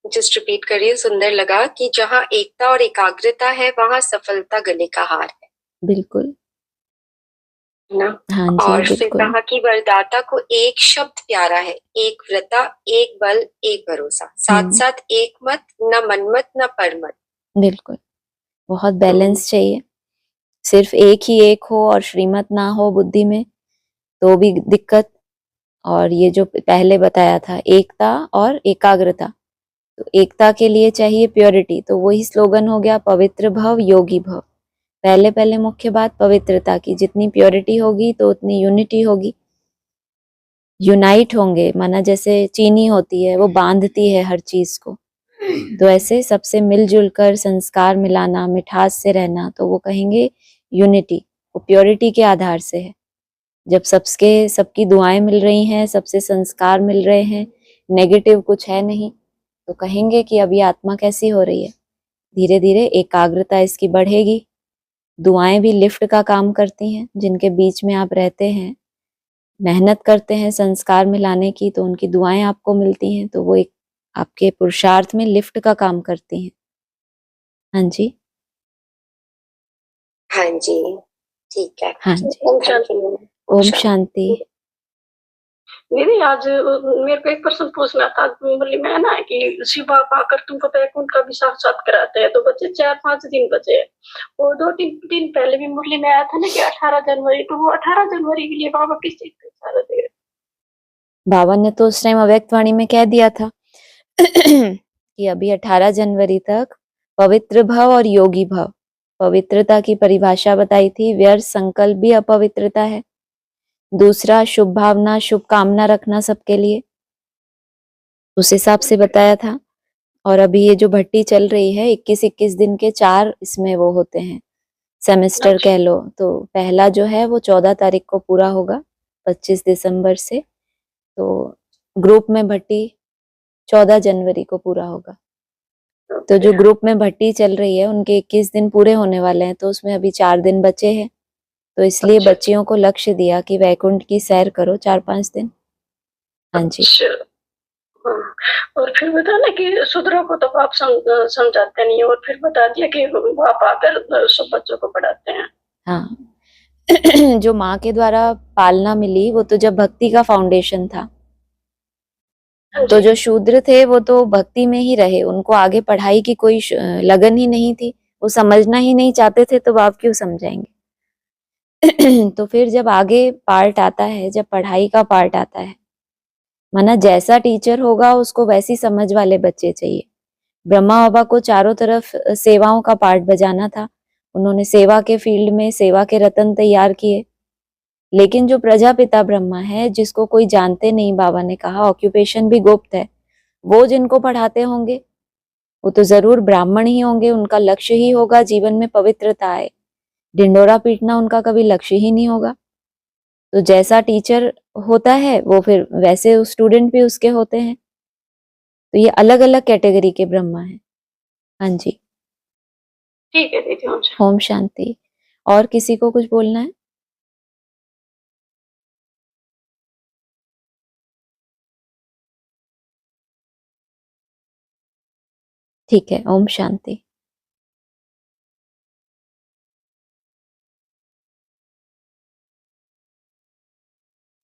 जस्ट रिपीट करिए, सुंदर लगा कि जहाँ एकता और एकाग्रता है वहां सफलता गले का हार है बिल्कुल। ना। हाँ जी और फिर बिल्कुल। कहा कि वरदाता को एक शब्द प्यारा है, एक व्रता, एक बल, एक भरोसा, साथ साथ एक मत, न मनमत न परमत। बिल्कुल, बहुत बैलेंस चाहिए। सिर्फ एक ही एक हो और श्रीमत ना हो बुद्धि में तो भी दिक्कत। और ये जो पहले बताया था एकता और एकाग्रता, तो एकता के लिए चाहिए प्योरिटी, तो वही स्लोगन हो गया पवित्र भव योगी भव। पहले पहले मुख्य बात पवित्रता की, जितनी प्योरिटी होगी तो उतनी यूनिटी होगी, यूनाइट होंगे। माना जैसे चीनी होती है वो बांधती है हर चीज को, तो ऐसे सबसे मिलजुल कर संस्कार मिलाना, मिठास से रहना, तो वो कहेंगे यूनिटी, वो प्योरिटी के आधार से है। जब सबकी दुआएं मिल रही हैं, सबसे संस्कार मिल रहे हैं, नेगेटिव कुछ है नहीं, तो कहेंगे कि अभी आत्मा कैसी हो रही है। धीरे धीरे एकाग्रता इसकी बढ़ेगी, दुआएं भी लिफ्ट का काम करती हैं। जिनके बीच में आप रहते हैं, मेहनत करते हैं संस्कार में लाने की, तो उनकी दुआएं आपको मिलती हैं, तो वो एक आपके पुरुषार्थ में लिफ्ट का काम करती हैं। हाँ जी। हाँ जी, ठीक है। हाँ जी। ओम शांति। ओम शांति। दीदी आज मेरे को एक प्रश्न पूछना था। बोली मैं ना कि शिव बाबा आकर तुमको बैकुंठ का भी साक्षात कराते हैं, तो बच्चे 4-5 दिन बचे हैं। और 2-3 दिन पहले भी मुरली में आया था ना कि 18 जनवरी, तो वो 18 जनवरी के लिए बाबा किस चीज का इशारा दे रहे? बाबा ने तो उस टाइम अव्यक्त वाणी में कह दिया था कि अभी 18 जनवरी तक पवित्र भव और योगी भव। पवित्रता की परिभाषा बताई थी, व्यर्थ संकल्प भी अपवित्रता है। दूसरा शुभ भावना, शुभ कामना रखना सबके लिए, उस हिसाब से बताया था। और अभी ये जो भट्टी चल रही है 21-21 दिन के 4 इसमें वो होते हैं, सेमेस्टर कह लो। तो पहला जो है वो 14 तारीख को पूरा होगा, 25 दिसंबर से। तो ग्रुप में भट्टी 14 जनवरी को पूरा होगा। तो जो ग्रुप में भट्टी चल रही है उनके 21 दिन पूरे होने वाले हैं, तो उसमें अभी 4 दिन बचे हैं। तो इसलिए बच्चियों को लक्ष्य दिया कि वैकुंठ की सैर करो 4-5 दिन। हाँ जी। हाँ। और फिर बता ना कि शूद्रों को तो आप समझाते नहीं, और फिर बता दिया कि आप आकर सब बच्चों को पढ़ाते हैं। हाँ जो माँ के द्वारा पालना मिली वो तो जब भक्ति का फाउंडेशन था, तो जो शूद्र थे वो तो भक्ति में ही रहे, उनको आगे पढ़ाई की कोई लगन ही नहीं थी, वो समझना ही नहीं चाहते थे, तो आप क्यों समझाएंगे तो फिर जब आगे पार्ट आता है, जब पढ़ाई का पार्ट आता है, माना जैसा टीचर होगा उसको वैसी समझ वाले बच्चे चाहिए। ब्रह्मा बाबा को चारों तरफ सेवाओं का पार्ट बजाना था, उन्होंने सेवा के फील्ड में सेवा के रतन तैयार किए। लेकिन जो प्रजापिता ब्रह्मा है, जिसको कोई जानते नहीं, बाबा ने कहा ऑक्यूपेशन भी गुप्त है, वो जिनको पढ़ाते होंगे वो तो जरूर ब्राह्मण ही होंगे, उनका लक्ष्य ही होगा जीवन में पवित्रता आए। ढिंडोरा पीटना उनका कभी लक्ष्य ही नहीं होगा। तो जैसा टीचर होता है वो फिर वैसे स्टूडेंट भी उसके होते हैं। तो ये अलग अलग कैटेगरी के ब्रह्मा है। हाँ जी। ठीक है दीदी। ओम शांति। और किसी को कुछ बोलना है? ठीक है, ओम शांति।